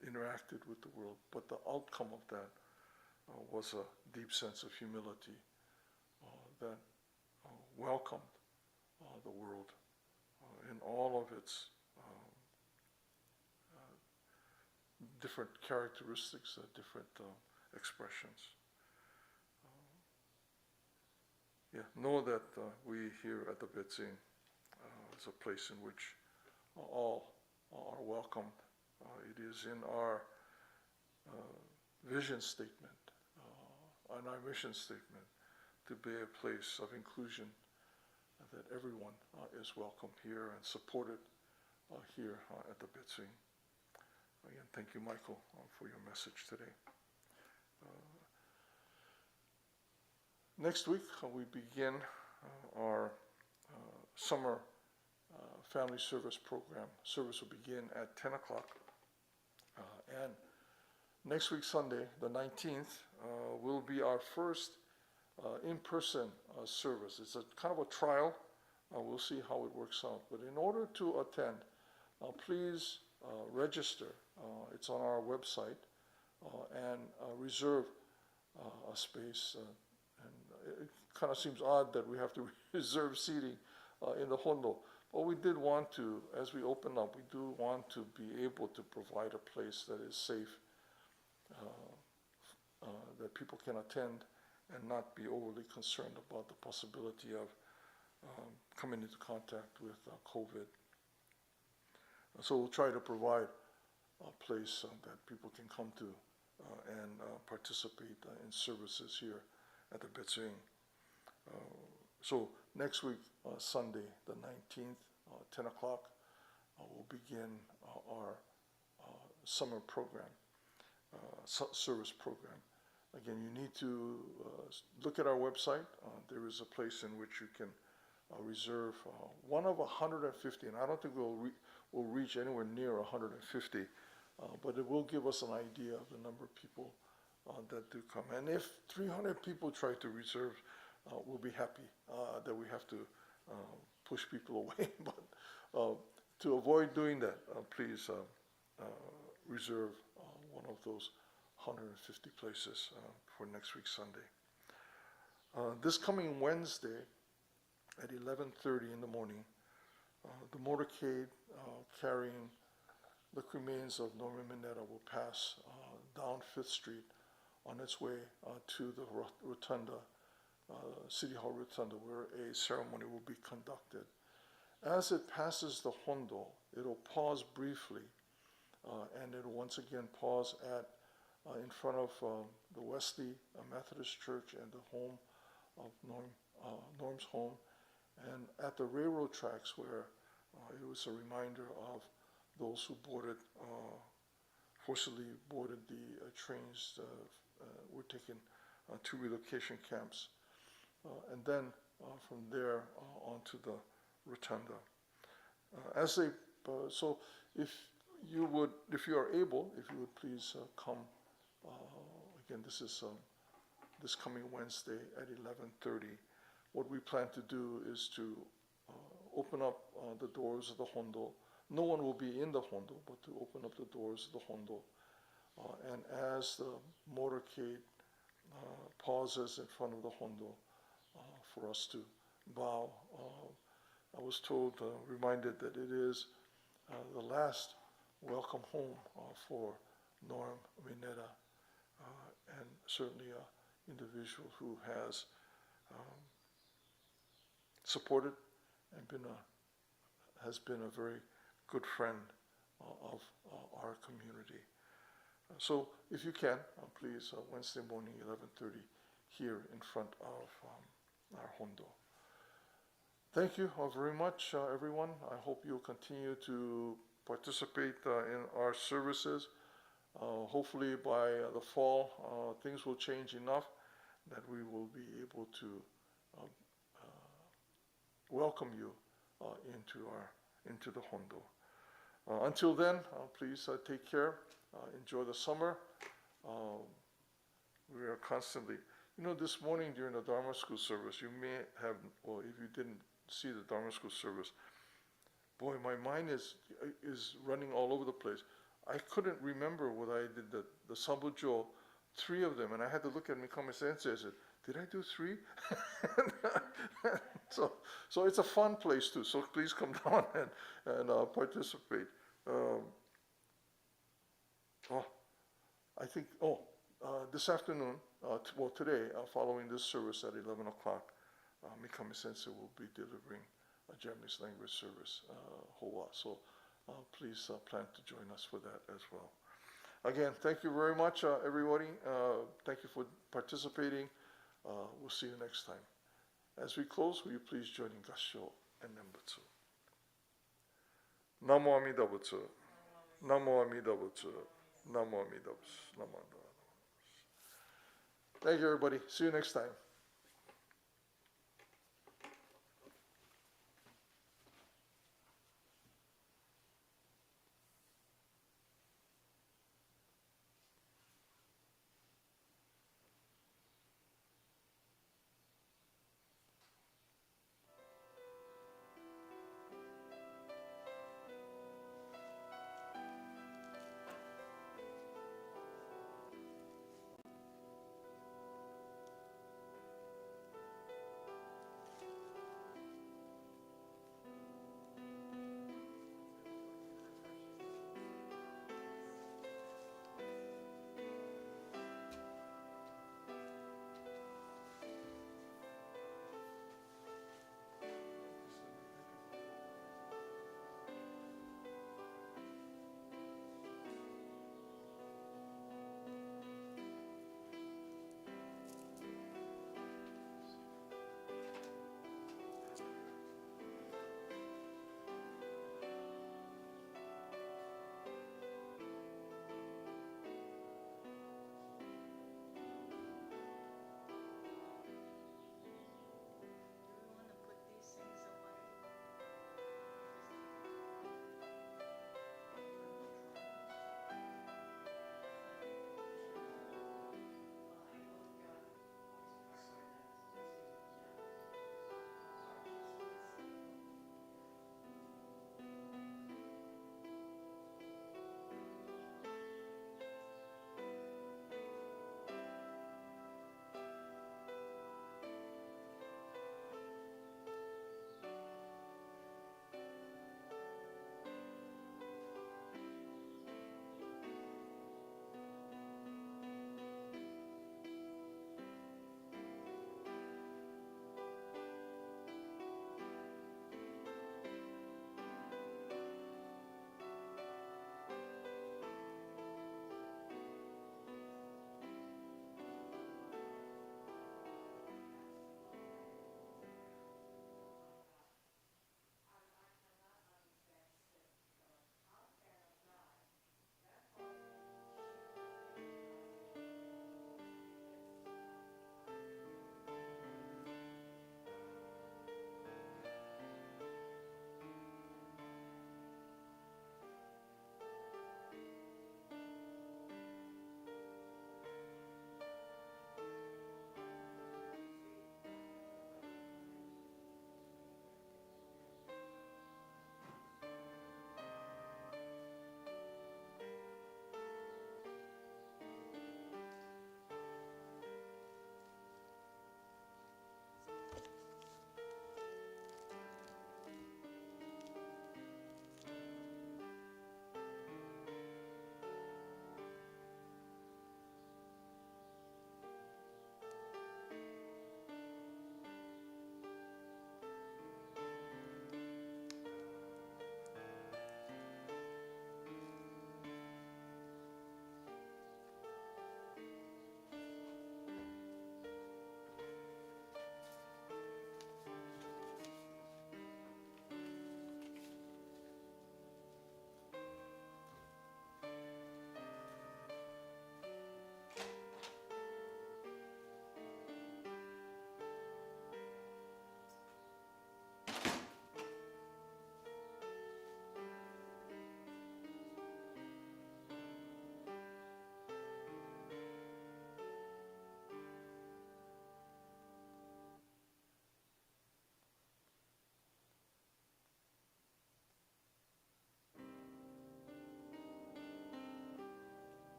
interacted with the world. But the outcome of that was a deep sense of humility that welcomed the world in all of its different characteristics, different expressions. Know that we here at the Betsuin is a place in which all are welcomed. It is in our vision statement and our mission statement to be a place of inclusion, that everyone is welcome here and supported here at the Betsuin. Again, thank you, Michael, for your message today. Next week, we begin our summer family service program. Service will begin at 10 o'clock. And next week, Sunday, the 19th, will be our first in-person service. It's a kind of a trial. We'll see how it works out. But in order to attend, please register. It's on our website and reserve a space. And it kind of seems odd that we have to reserve seating in the Hondo. But we did want to, as we open up, we do want to be able to provide a place that is safe, that people can attend and not be overly concerned about the possibility of coming into contact with COVID. So we'll try to provide a place that people can come to and participate in services here at the Betsuin. So next week, Sunday, the 19th, 10 o'clock, we'll begin our summer program, service program. Again, you need to look at our website. There is a place in which you can reserve one of 150, and I don't think we'll reach anywhere near 150, but it will give us an idea of the number of people that do come. And if 300 people try to reserve, we'll be happy that we have to push people away. But to avoid doing that, please reserve one of those 150 places for next week Sunday. This coming Wednesday at 11:30 in the morning, the motorcade carrying the remains of Norman Mineta will pass down 5th Street on its way to the rotunda, City Hall Rotunda, where a ceremony will be conducted. As it passes the Hondo, it'll pause briefly, and it'll once again pause in front of the Wesley Methodist Church and the home of Norm's home, and at the railroad tracks where it was a reminder of those who forcibly boarded the trains were taken to relocation camps, and then from there onto the rotunda. So if you are able, if you would please come. Again, this is this coming Wednesday at 11:30. What we plan to do is to open up the doors of the Hondo. No one will be in the Hondo, but to open up the doors of the Hondo. And as the motorcade pauses in front of the Hondo for us to bow, I was reminded that it is the last welcome home for Norm Mineta, and certainly an individual who has supported and has been a very good friend of our community. So if you can, please, Wednesday morning, 11:30, here in front of our Hondo. Thank you very much, everyone. I hope you'll continue to participate in our services. Hopefully by the fall, things will change enough that we will be able to welcome you into the Hondo. Until then, please take care. Enjoy the summer. We are constantly, this morning during the Dharma School service, you may have, or if you didn't see the Dharma School service, boy, my mind is running all over the place. I couldn't remember what I did, the Sambujo, 3 of them, and I had to look at Mikame Sensei and said, did I do 3? So it's a fun place too, so please come down and participate. This afternoon, today, following this service at 11 o'clock, Mikame Sensei will be delivering a Japanese language service, Howa. So please plan to join us for that as well. Again, thank you very much, everybody. Thank you for participating. We'll see you next time. As we close, will you please join in Gassho and Nembutsu? Namo Amida Butsu. Namo Amida Butsu. Namo Amida Butsu. Namo Amida Butsu. Thank you, everybody. See you next time.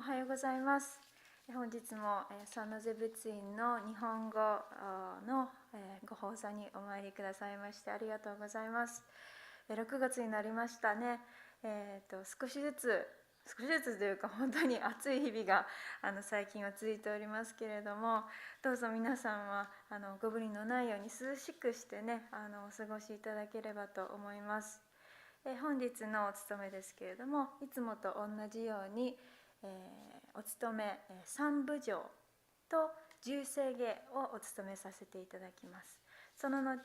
はようございます。本日もサンノゼ仏院の日本語のご法座にお参りくださいましてありがとうございます。6月になりましたね。少しずつというか本当に暑い日々が最近は続いておりますけれども、どうぞ皆さんはご無理のないように涼しくしてねお過ごしいただければと思います。本日のお勤めですけれども、いつもと同じように、お勤め三部城と重生芸をお務めさせていただきます。その後、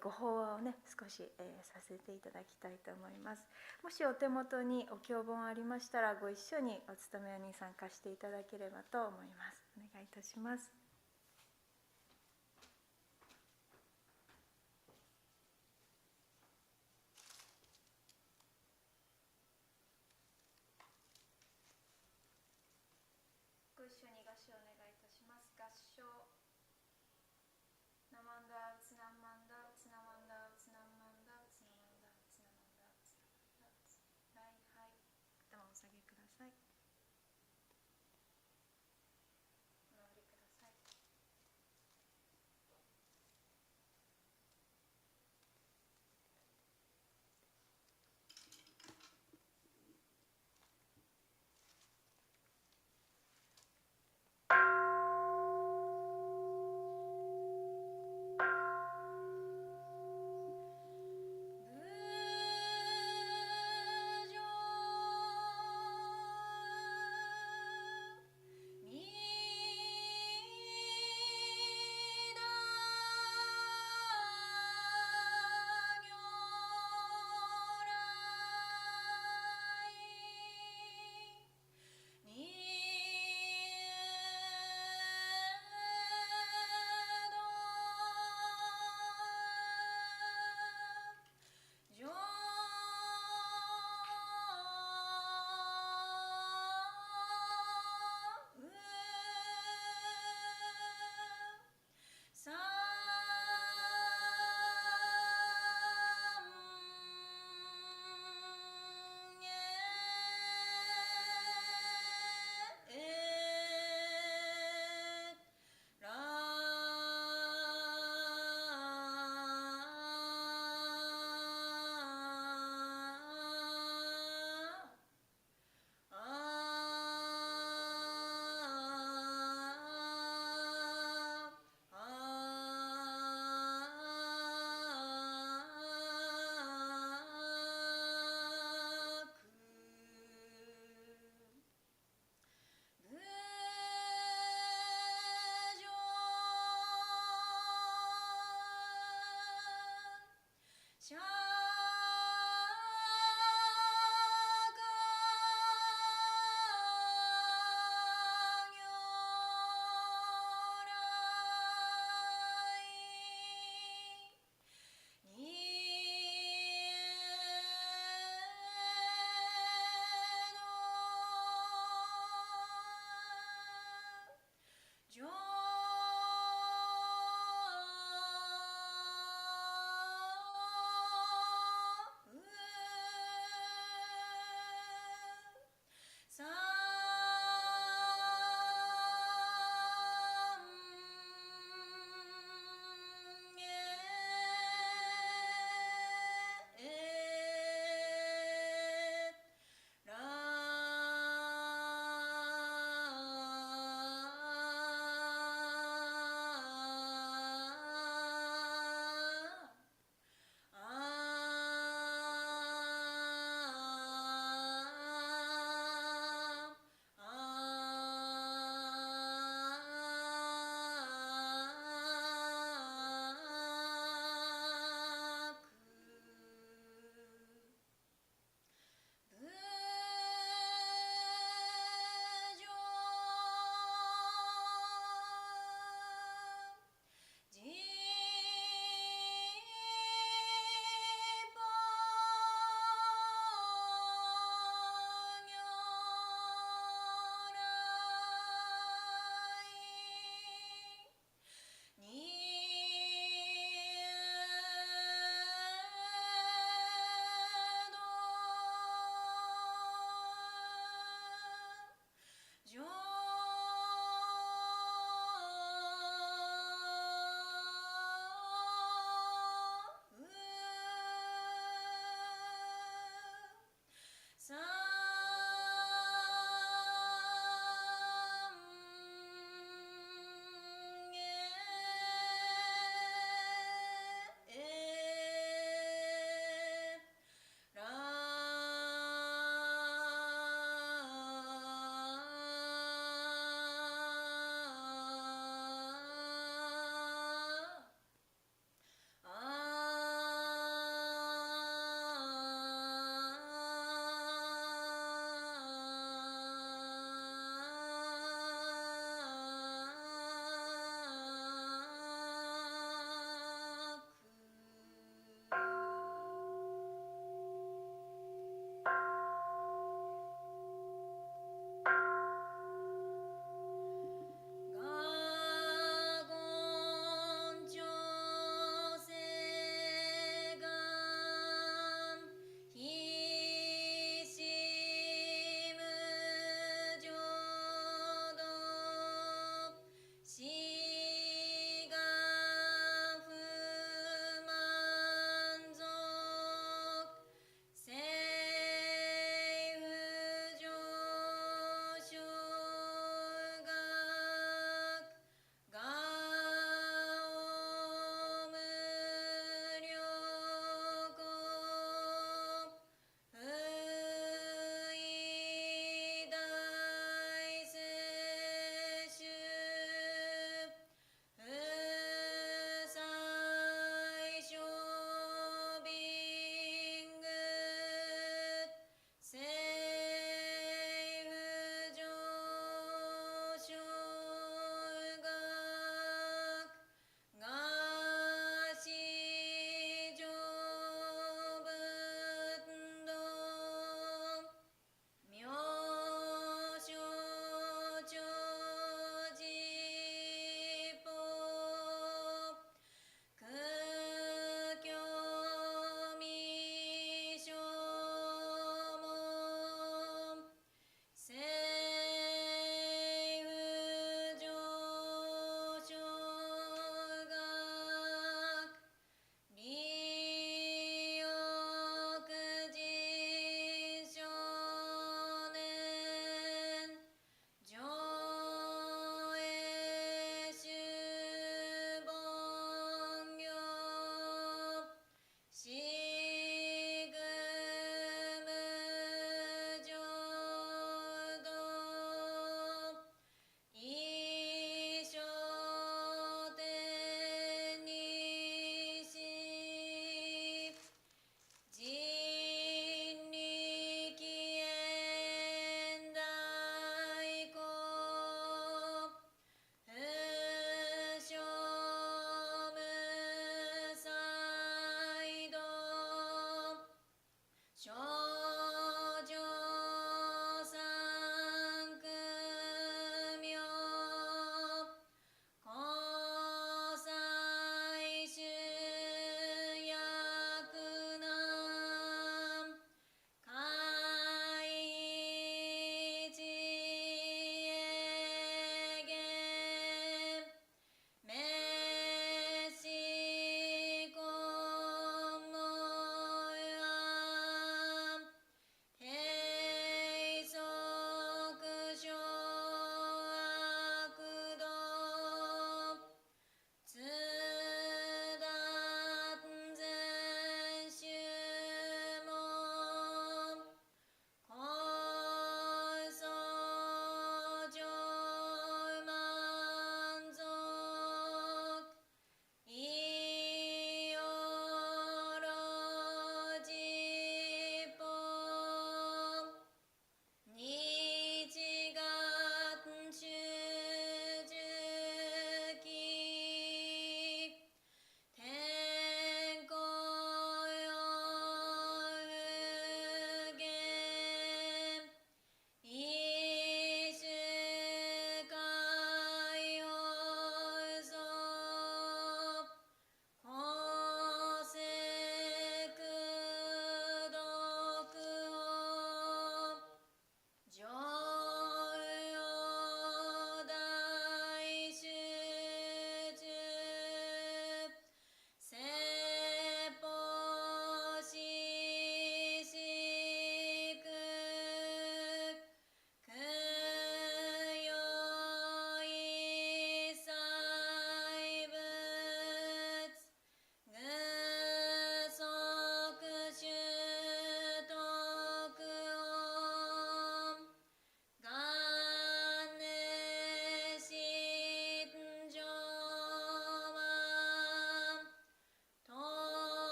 ご法話をね少し、させていただきたいと思います。もしお手元にお経本ありましたらご一緒にお勤めに参加していただければと思います。お願いいたします。ご一緒に合唱お願いいたします。合唱。ナマンダウツナマンダウツナマンダウツナマンダウツナマンダウツナマンダウツナマンダウツナマンダウツ。はい。頭をお下げください。お直りください。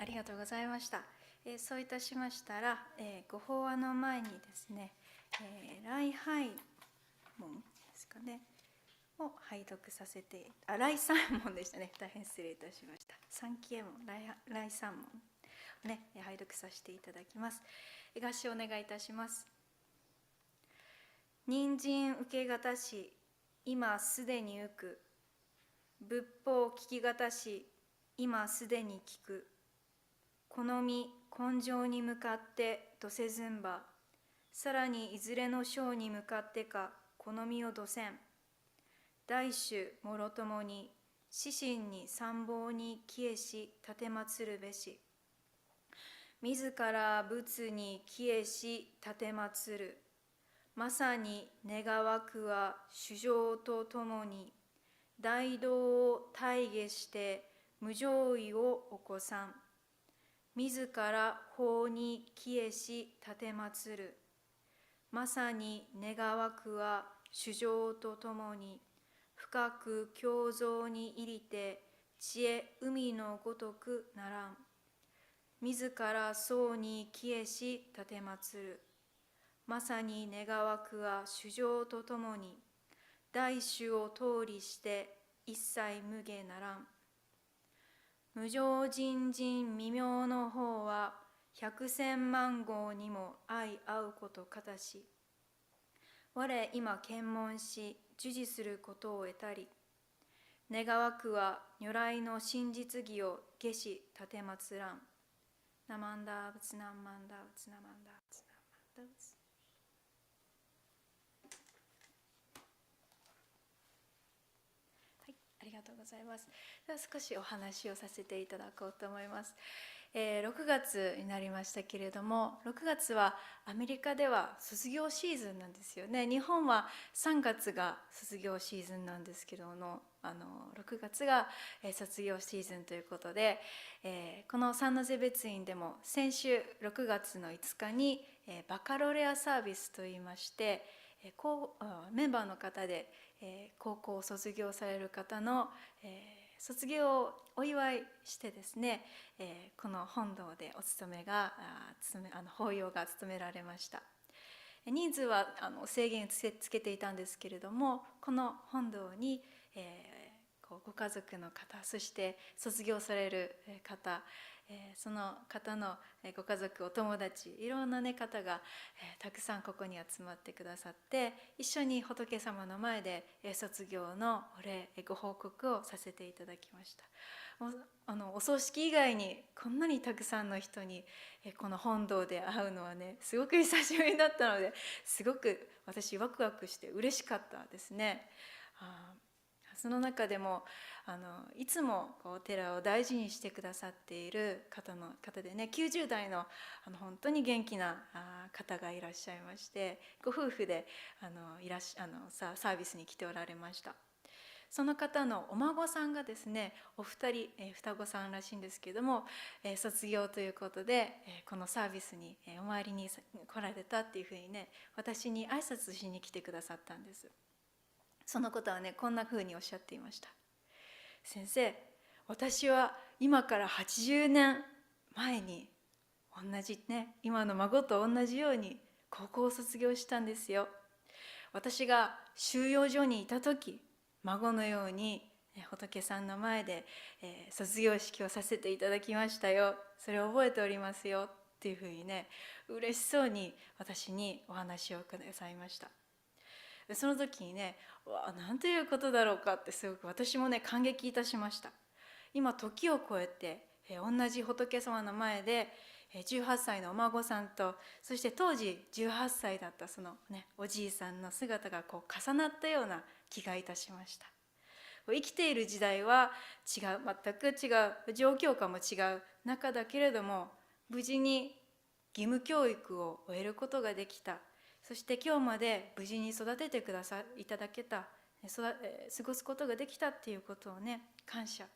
りがとうございました。そういたしましたら、ご法話の前にですね、礼拝文ですかね、を拝読させて、礼三文でしたね。大変失礼いたしました。三帰依文、礼三文をね、拝読させていただきます。合唱お願いいたします。人参受けがたし、今すでに受く。仏法聞きがたし、今すでに聞く。好み根性に向かってどせずんば、さらにいずれの章に向かってか好みをどせん。大衆もろともに死神に参謀に帰依し奉るべし。自ら仏に帰依し奉る。まさに願わくは主情とともに大道を大下して無常意を起こさん。自ら法に帰依し奉る。まさに願わくは主情とともに深く胸像に入りて知恵海のごとくならん。自ら僧に帰依し奉る。まさに願わくは主情とともに大衆を通りして一切無下ならん。無常人人未明の方は百千万号にも相合うことかたし。我今検問し授事することを得たり。願わくは如来の真実義を下し奉らん。ナマンダーブツナンマンダーブツナマンダーブツナマンダーブツ。ありがとうございます。では少しお話をさせていただこうと思います。6月になりましたけれども、6月はアメリカでは卒業シーズンなんですよね。日本は3月が卒業シーズンなんですけども、6月が卒業シーズンということで、このサンノゼ別院でも先週6月の5日にバカロレアサービスといいまして、メンバーの方で高校を卒業される方の卒業をお祝いしてですね、この本堂でお勤めが法要が務められました。人数は制限つけていたんですけれども、この本堂にご家族の方、そして卒業される方、その方のご家族、お友達、いろんな、方がたくさんここに集まってくださって、一緒に仏様の前で卒業のお礼、ご報告をさせていただきました。お葬式以外にこんなにたくさんの人にこの本堂で会うのはね、すごく久しぶりだったので、すごく私ワクワクして嬉しかったですね。その中でもいつもお寺を大事にしてくださっている方でね、90代の本当に元気な方がいらっしゃいまして、ご夫婦でサービスに来ておられました。その方のお孫さんがですね、お二人、双子さんらしいんですけども、卒業ということでこのサービスにお参りに来られたっていうふうにね、私に挨拶しに来てくださったんです。そのことはね、こんなふうにおっしゃっていました。先生、私は今から80年前に同じね、今の孫と同じように高校を卒業したんですよ。私が収容所にいた時、孫のように仏さんの前で卒業式をさせていただきましたよ。それを覚えておりますよっていうふうにね、嬉しそうに私にお話をくださいました。その時にね、なんということだろうかってすごく私もね、感激いたしました。今時を超えて同じ仏様の前で18歳のお孫さんと、そして当時18歳だったそのね、おじいさんの姿が重なったような気がいたしました。生きている時代は違う、全く違う、状況下も違う中だけれども、無事に義務教育を終えることができた。そして今日まで無事に育てていただけた、過ごすことができたっていうことをね、感謝。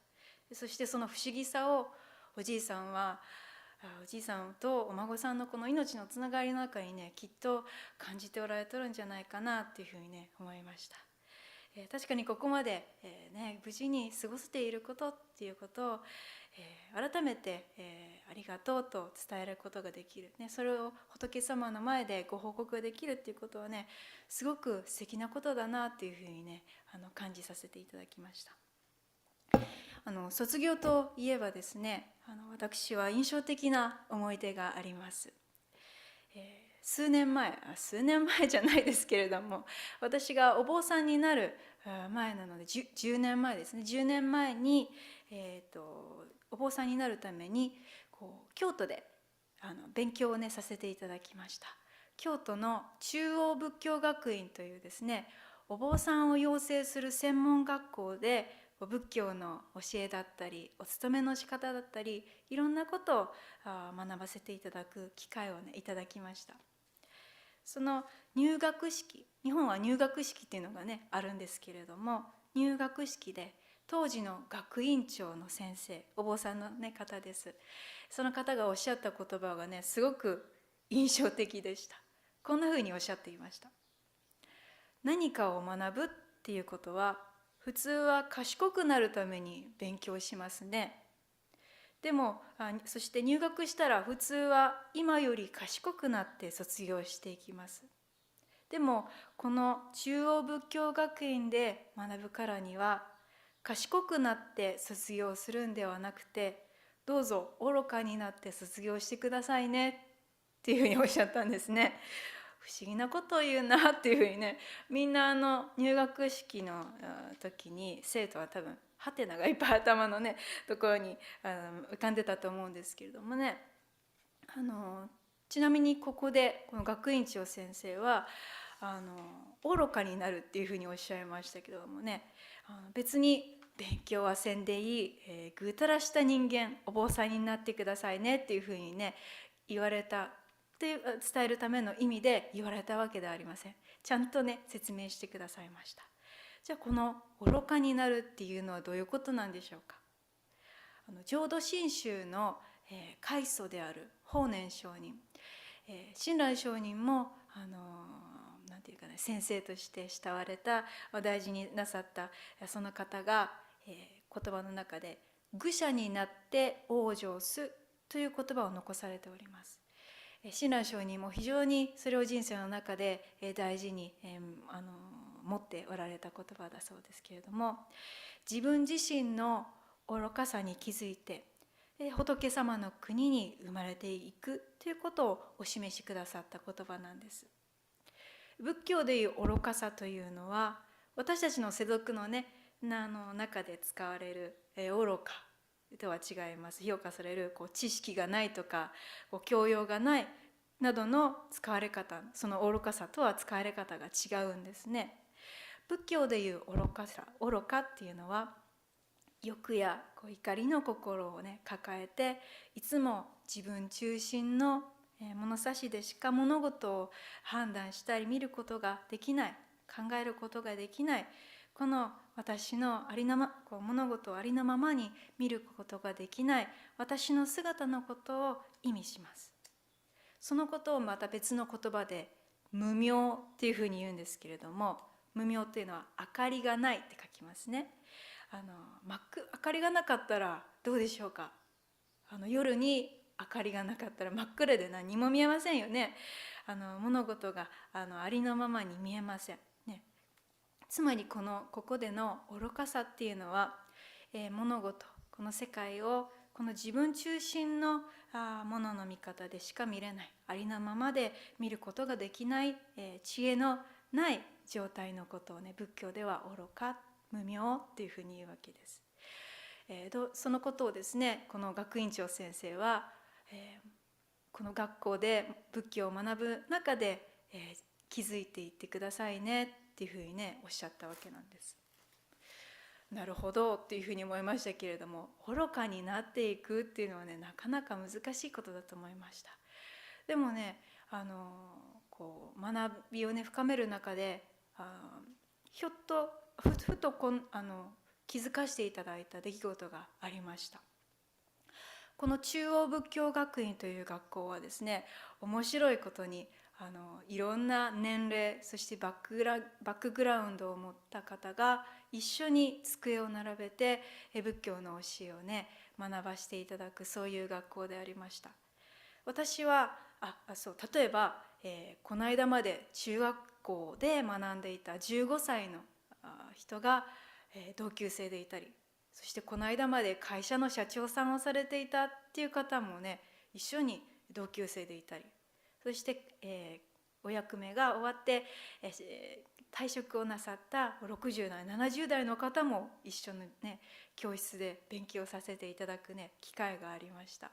そしてその不思議さをおじいさんとお孫さんのこの命のつながりの中にね、きっと感じておられてるんじゃないかなっていうふうにね、思いました。確かにここまで、無事に過ごせていることっていうことを、改めて、ありがとうと伝えることができる、それを仏様の前でご報告ができるっていうことはね、すごく素敵なことだなっていうふうにね、感じさせていただきました。卒業といえばですね、私は印象的な思い出があります。数年前じゃないですけれども、私がお坊さんになる前なので 10年前ですね。10年前に、お坊さんになるために京都で勉強をねさせていただきました。京都の中央仏教学院というですね、お坊さんを養成する専門学校で仏教の教えだったりお勤めの仕方だったりいろんなことを学ばせていただく機会をねいただきました。その入学式、日本は入学式っていうのがねあるんですけれども、入学式で当時の学院長の先生、お坊さんの、ね、方です。その方がおっしゃった言葉がねすごく印象的でした。こんなふうにおっしゃっていました。何かを学ぶっていうことは普通は賢くなるために勉強しますね。でもそして入学したら普通は今より賢くなって卒業していきます。でもこの中央仏教学院で学ぶからには賢くなって卒業するんではなくて、どうぞ愚かになって卒業してくださいねっていうふうにおっしゃったんですね。不思議なことを言うなっていうふうにね、みんな入学式の時に生徒は多分ハテナがいっぱい頭のねところに浮かんでたと思うんですけれどもね、ちなみにここでこの学院長先生は愚かになるっていうふうにおっしゃいましたけどもね、別に勉強はせんでいい、ぐうたらした人間お坊さんになってくださいねっていうふうにね言われたって伝えるための意味で言われたわけではありません。ちゃんとね説明してくださいました。じゃあこの愚かになるっていうのはどういうことなんでしょうか。浄土真宗の開祖である法然上人、親鸞上人もなんていうかね、先生として慕われた大事になさったその方が、言葉の中で愚者になって往生すという言葉を残されております。親鸞上人も非常にそれを人生の中で大事に持っておられた言葉だそうですけれども、自分自身の愚かさに気づいて仏様の国に生まれていくということをお示しくださった言葉なんです。仏教でいう愚かさというのは私たちの世俗のね中で使われる愚かとは違います。評価される知識がないとか教養がないなどの使われ方、その愚かさとは使われ方が違うんですね。仏教でいう愚かさ、愚かっていうのは欲や怒りの心をね抱えていつも自分中心の物差しでしか物事を判断したり見ることができない、考えることができない、この私のありのま物事をありのままに見ることができない私の姿のことを意味します。そのことをまた別の言葉で無明っていうふうに言うんですけれども、無明っていうのは明かりがないって書きますね。明かりがなかったらどうでしょうか。夜に明かりがなかったら真っ暗で何も見えませんよね。物事がありのままに見えません、ね。つまりここでの愚かさっていうのは、物事、この世界をこの自分中心のものの見方でしか見れない、ありのままで見ることができない、知恵のない状態のことをね、仏教では愚か、無明というふうに言うわけです。そのことをですね、この学院長先生は、この学校で仏教を学ぶ中で、気づいていってくださいねっていうふうにねおっしゃったわけなんです。なるほどっていうふうに思いましたけれども、愚かになっていくっていうのはねなかなか難しいことだと思いました。でもね学びをね深める中でふと気づかせていただいた出来事がありました。この中央仏教学院という学校はですね、面白いことにいろんな年齢そしてバックグラウンドを持った方が一緒に机を並べて仏教の教えをね学ばせていただく、そういう学校でありました。私は例えば、この間まで中学校で学んでいた15歳の人が、同級生でいたり、そしてこの間まで会社の社長さんをされていたっていう方もね一緒に同級生でいたり、そして、お役目が終わって、退職をなさった60代70代の方も一緒にね教室で勉強させていただくね機会がありました。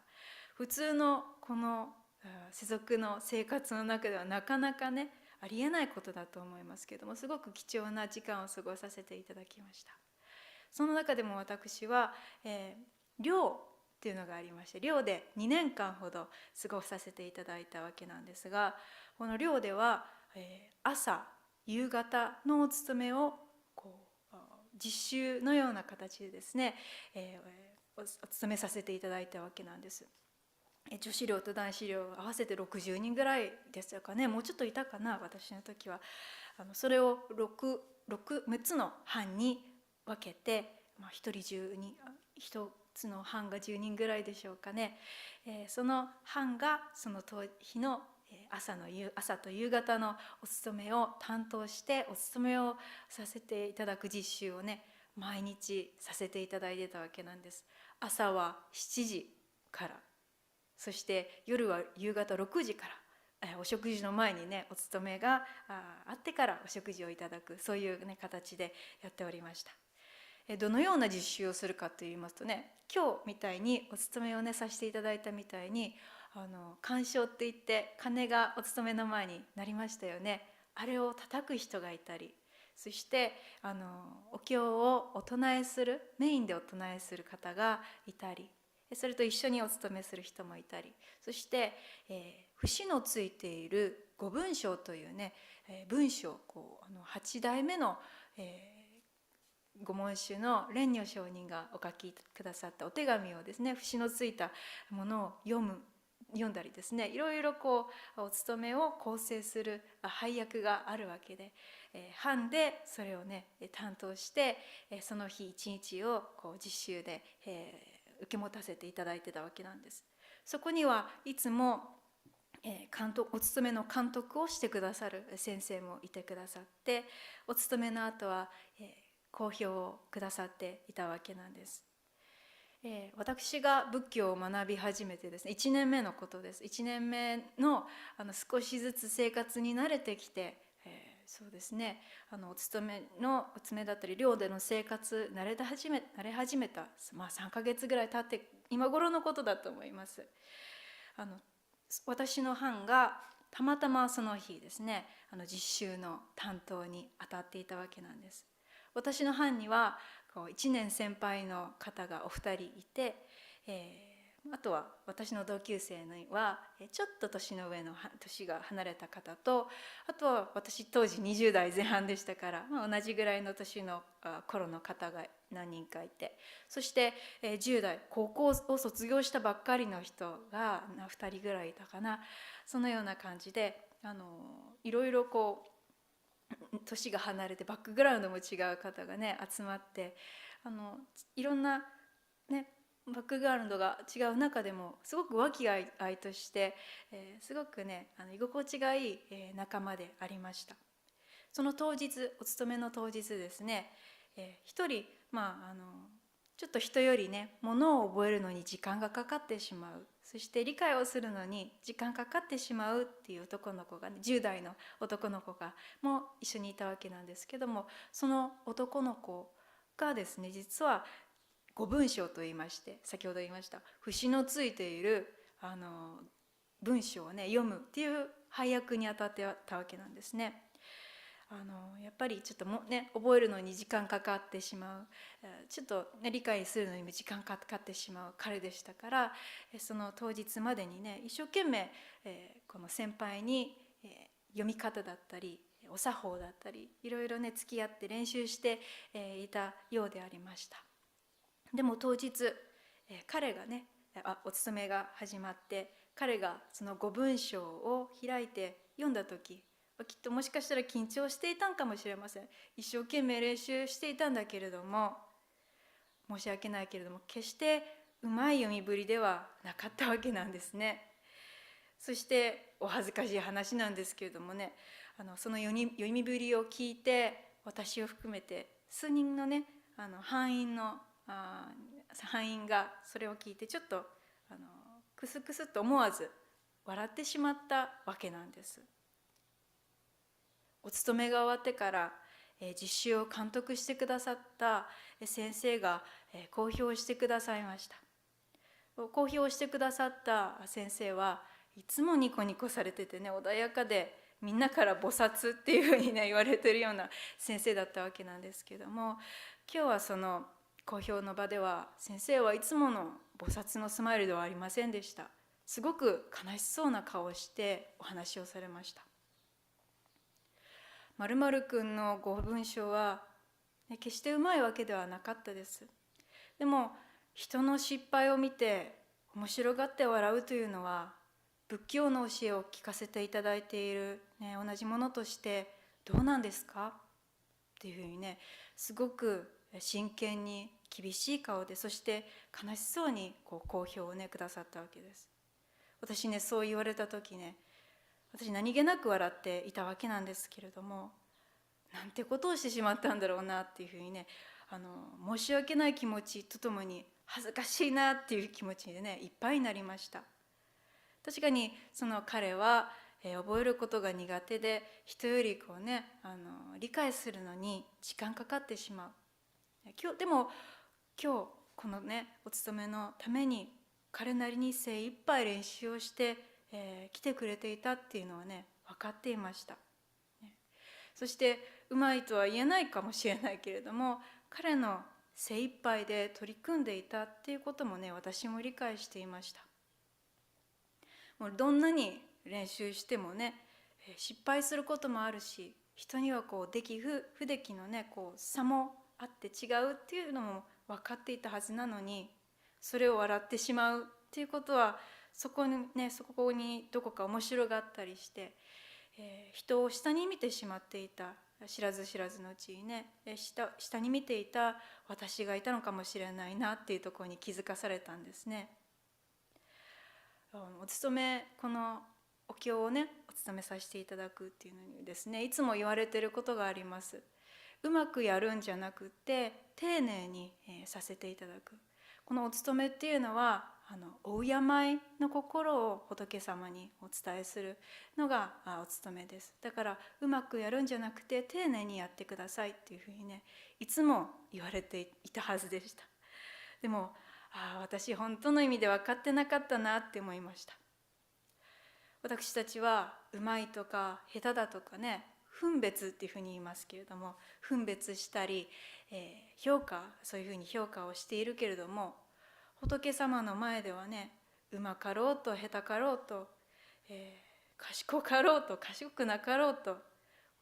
普通のこの世俗の生活の中ではなかなかねありえないことだと思いますけども、すごく貴重な時間を過ごさせていただきました。その中でも私は、寮っていうのがありまして、寮で2年間ほど過ごさせていただいたわけなんですが、この寮では、朝夕方のお勤めを実習のような形でですね、お勤めさせていただいたわけなんです。女子寮と男子寮合わせて60人ぐらいですかね、もうちょっといたかな私の時は。それを6つの班に分けて、1人10人1つの班が10人ぐらいでしょうかね。その班がその日の朝と夕方のお勤めを担当してお勤めをさせていただく実習をね毎日させていただいてたわけなんです。朝は7時から、そして夜は夕方6時から、お食事の前にねお勤めがあってからお食事をいただく、そういうね形でやっておりました。どのような実習をするかといいますとね、今日みたいにお勤めをねさせていただいたみたいにカンショウって言って鐘がお勤めの前になりましたよね。あれを叩く人がいたり、そしてお経をお唱えするメインでお唱えする方がいたり、それと一緒にお勤めする人もいたり、そして、節のついている五文章というね、文章8代目の、御門衆の蓮如上人がお書きくださったお手紙をですね、節のついたものを読んだりですね、いろいろお勤めを構成する配役があるわけで、班でそれをね担当して、その日一日を実習で、受け持たせていただいてたわけなんです。そこにはいつもお勤めの監督をしてくださる先生もいてくださって、お勤めの後は、講評をくださっていたわけなんです。私が仏教を学び始めてですね1年目のことです。1年目の少しずつ生活に慣れてきて、そうですねお勤めだったり寮での生活慣れ始めた、3ヶ月ぐらい経って今頃のことだと思います。私の班がたまたまその日ですね実習の担当に当たっていたわけなんです。私の班には1年先輩の方がお二人いて、あとは私の同級生にはちょっと年が離れた方と、あとは私当時20代前半でしたから、同じぐらいの年の頃の方が何人かいて、そして10代高校を卒業したばっかりの人が2人ぐらいいたかな。そのような感じでいろいろ年が離れてバックグラウンドも違う方がね集まって、いろんなねバックグラウンドが違う中でもすごく和気あいあいとして、すごくね居心地がいい、仲間でありました。その当日、お勤めの当日ですね、一人ちょっと人よりねものを覚えるのに時間がかかってしまう、そして理解をするのに時間かかってしまうっていう男の子がね、10代の男の子がも一緒にいたわけなんですけども、その男の子がですね実は五文章といいまして、先ほど言いました節のついている文章をね読むっていう配役に当たってたわけなんですね。やっぱりちょっと覚えるのに時間かかってしまう、ちょっと、理解するのにも時間かかってしまう彼でしたから、その当日までにね一生懸命、この先輩に、読み方だったりお作法だったりいろいろね付き合って練習して、いたようでありました。でも当日、彼がねお勤めが始まって、彼がその五文章を開いて読んだ時、きっともしかしたら緊張していたんかもしれません。一生懸命練習していたんだけれども、申し訳ないけれども決してうまい読みぶりではなかったわけなんですね。そしてお恥ずかしい話なんですけれどもね、その読みぶりを聞いて、私を含めて数人のね班員がそれを聞いてちょっとクスクスと思わず笑ってしまったわけなんです。お勤めが終わってから実習を監督してくださった先生が公表してくださいました。公表してくださった先生はいつもニコニコされててね、穏やかで、みんなから菩薩っていうふうにね言われてるような先生だったわけなんですけども、今日はその公表の場では先生はいつもの菩薩のスマイルではありませんでした。すごく悲しそうな顔をしてお話をされました。〇〇くんのご文章は決してうまいわけではなかったです。でも人の失敗を見て面白がって笑うというのは仏教の教えを聞かせていただいている、同じものとしてどうなんですかっていうふうにね、すごく真剣に厳しい顔で、そして悲しそうに公表をねくださったわけです。私ね、そう言われた時ね、私何気なく笑っていたわけなんですけれども、なんてことをしてしまったんだろうなっていうふうにね、申し訳ない気持ちとともに恥ずかしいなっていう気持ちでねいっぱいになりました。確かにその彼は、覚えることが苦手で、人より理解するのに時間かかってしまう。でも今日このねお勤めのために彼なりに精一杯練習をして、来てくれていたっていうのはね分かっていました。そしてうまいとは言えないかもしれないけれども、彼の精一杯で取り組んでいたっていうこともね私も理解していました。もうどんなに練習してもね失敗することもあるし、人には出来不出来のね差もあって違うっていうのも分かっていたはずなのに、それを笑ってしまうっていうことはそこにどこか面白がったりして、人を下に見てしまっていた、知らず知らずのうちにね下に見ていた私がいたのかもしれないなっていうところに気づかされたんですね。お勤め、このお経をねお勤めさせていただくっていうのにですね、いつも言われてることがあります。うまくやるんじゃなくって丁寧にさせていただく。このお勤めっていうのはお敬いの心を仏様にお伝えするのがお勤めです。だからうまくやるんじゃなくて丁寧にやってくださいっていうふうにねいつも言われていたはずでした。でも私本当の意味で分かってなかったなって思いました。私たちはうまいとか下手だとかね分別っていうふうに言いますけれども、分別したり、そういうふうに評価をしているけれども、仏様の前ではねうまかろうと下手かろうと、賢かろうと賢くなかろうと、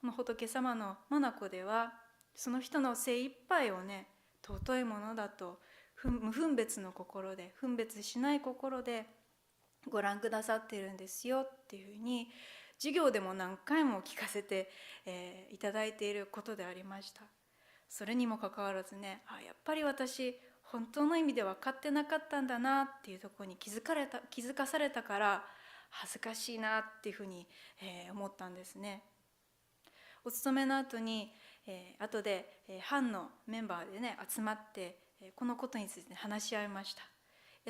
この仏様の眼ではその人の精一杯をね尊いものだと無分別の心で、分別しない心でご覧くださっているんですよっていうふうに授業でも何回も聞かせて、いただいていることでありました。それにもかかわらずね、やっぱり私本当の意味で分かってなかったんだなっていうところに気づかされたから恥ずかしいなっていうふうに、思ったんですね。お勤めの後に、後で、班のメンバーでね集まってこのことについて話し合いました。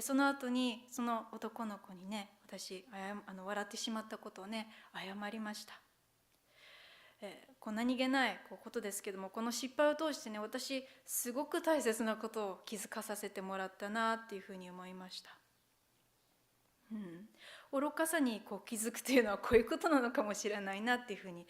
その後にその男の子にね私笑ってしまったことをね謝りました。何気ないことですけども、この失敗を通してね私すごく大切なことを気づかさせてもらったなっていうふうに思いました。愚かさに気づくというのはこういうことなのかもしれないなっていうふうに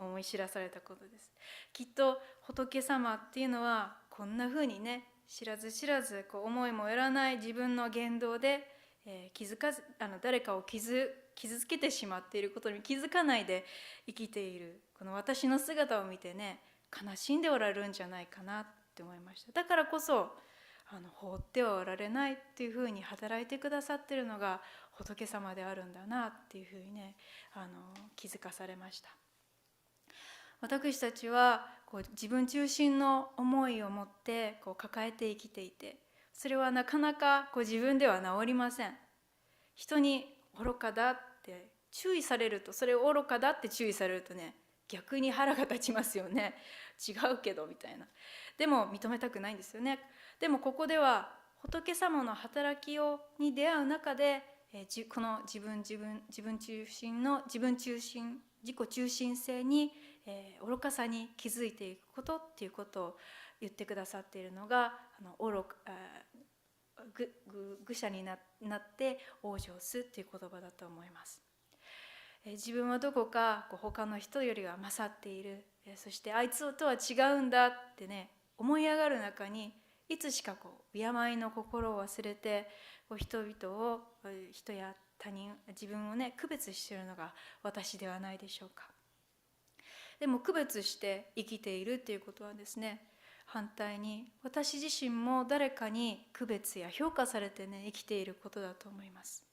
思い知らされたことです。きっと仏様っていうのはこんなふうにね知らず知らず思いもよらない自分の言動で、気づかず誰かを傷つけてしまっていることに気づかないで生きているこの私の姿を見てね悲しんでおられるんじゃないかなって思いました。だからこそ放ってはおられないっていうふうに働いてくださっているのが仏様であるんだなっていうふうにね気づかされました。私たちは自分中心の思いを持って抱えて生きていて、それはなかなか自分では治りません。人に愚かだって注意されると、それを愚かだって注意されるとね、逆に腹が立ちますよね。違うけどみたいな。でも認めたくないんですよね。でもここでは仏様の働きに出会う中で、この自己中心性に、愚かさに気づいていくことっていうことを言ってくださっているのが愚者になって往生すっていう言葉だと思います。自分はどこか他の人よりは勝っている、そしてあいつとは違うんだってね思い上がる中に、いつしか敬いの心を忘れて人や他人、自分をね区別しているのが私ではないでしょうか。でも区別して生きているっていうことはですね、反対に私自身も誰かに区別や評価されてね生きていることだと思います。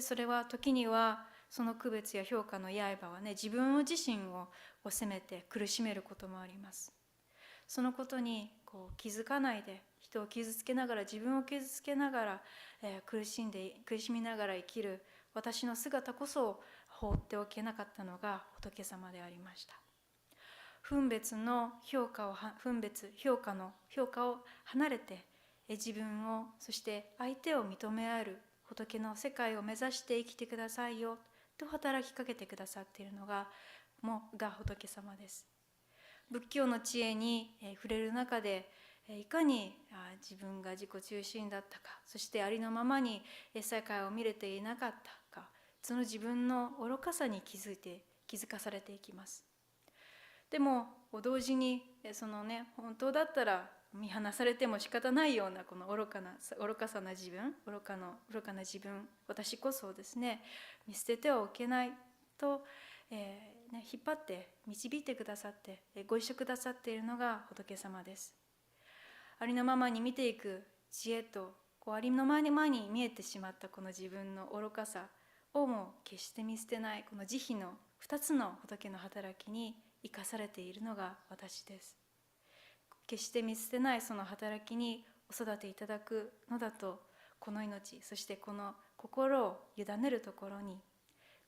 それは時にはその区別や評価の刃はね、自分自身を責めて苦しめることもあります。そのことに気づかないで、人を傷つけながら、自分を傷つけながら、苦しみながら生きる私の姿こそ放っておけなかったのが仏様でありました。分別の評価を離れて、自分をそして相手を認め合う仏の世界を目指して生きてくださいよと働きかけてくださっているのが仏様です。仏教の知恵に触れる中で、いかに自分が自己中心だったか、そしてありのままに世界を見れていなかったか、その自分の愚かさに気づかされていきます。でも同時にそのね、本当だったら見放されても仕方ないようなこの愚かな自分、私こそですね、見捨ててはおけないと、引っ張って導いてくださって、ご一緒くださっているのが仏様です。ありのままに見ていく知恵と、ありのままに見えてしまったこの自分の愚かさをも決して見捨てない、この慈悲の2つの仏の働きに生かされているのが私です。決して見捨てないその働きにお育ていただくのだと、この命、そしてこの心を委ねるところに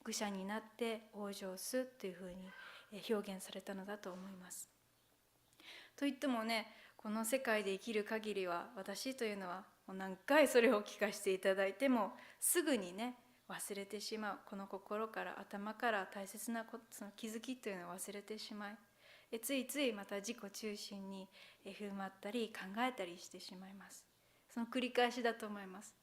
愚者になって往生すというふうに表現されたのだと思います。といってもね、この世界で生きる限りは、私というのはもう何回それを聞かせていただいてもすぐにね忘れてしまう。この心から頭から大切なその気づきというのを忘れてしまい、ついついまた自己中心に振る舞ったり考えたりしてしまいます。その繰り返しだと思います。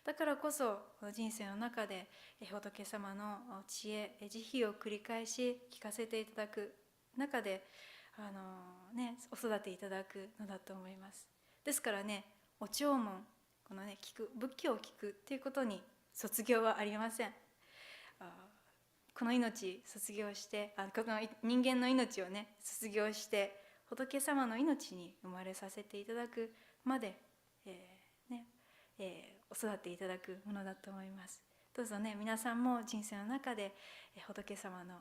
だからこそこの人生の中で仏様の知恵、慈悲を繰り返し聞かせていただく中でお育ていただくのだと思います。ですからね、お弔問、このね仏教を聞くっていうことに卒業はありません。この命卒業して、この人間の命をね卒業して仏様の命に生まれさせていただくまで、お育ていただくものだと思います。どうぞね、皆さんも人生の中で仏様の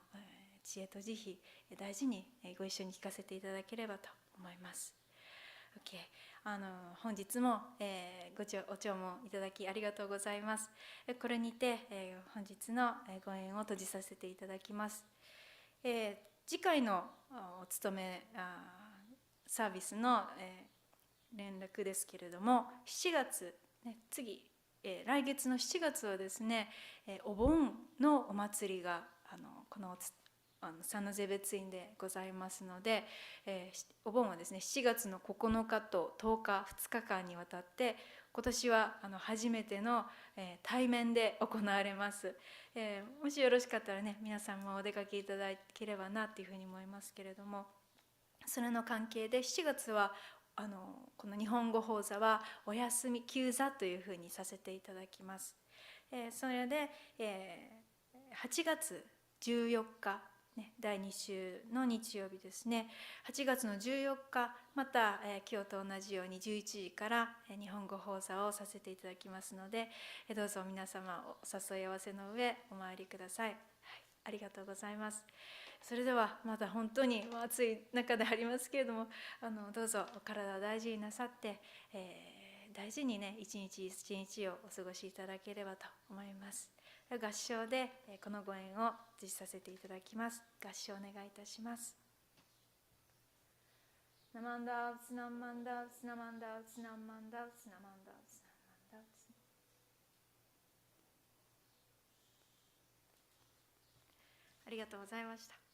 知恵と慈悲大事にご一緒に聞かせていただければと思います。OK、本日もお弔問いただきありがとうございます。これにて本日のご縁を閉じさせていただきます。次回のお勤めサービスの連絡ですけれども、7月、来月の7月はですね、お盆のお祭りがこのサンノゼ別院でございますので、お盆はですね7月の9日と10日2日間にわたって、今年は初めての対面で行われます。もしよろしかったらね、皆さんもお出かけいただければなというふうに思いますけれども、それの関係で7月はこの日本語法座はお休み休座というふうにさせていただきます。それで8月14日第2週の日曜日ですね、8月の14日、また、今日と同じように11時から日本語法座をさせていただきますので、どうぞ皆様お誘い合わせの上お参りください。はい、ありがとうございます。それではまだ本当に暑い中でありますけれども、どうぞお体を大事になさって、大事にね、一日一日をお過ごしいただければと思います。合唱でこのご縁を実施させていただきます。合唱お願いいたします。ナマンダウツナマンダウツナマンダウツナマンダウツナマンダウツナマンダウツ。ありがとうございました。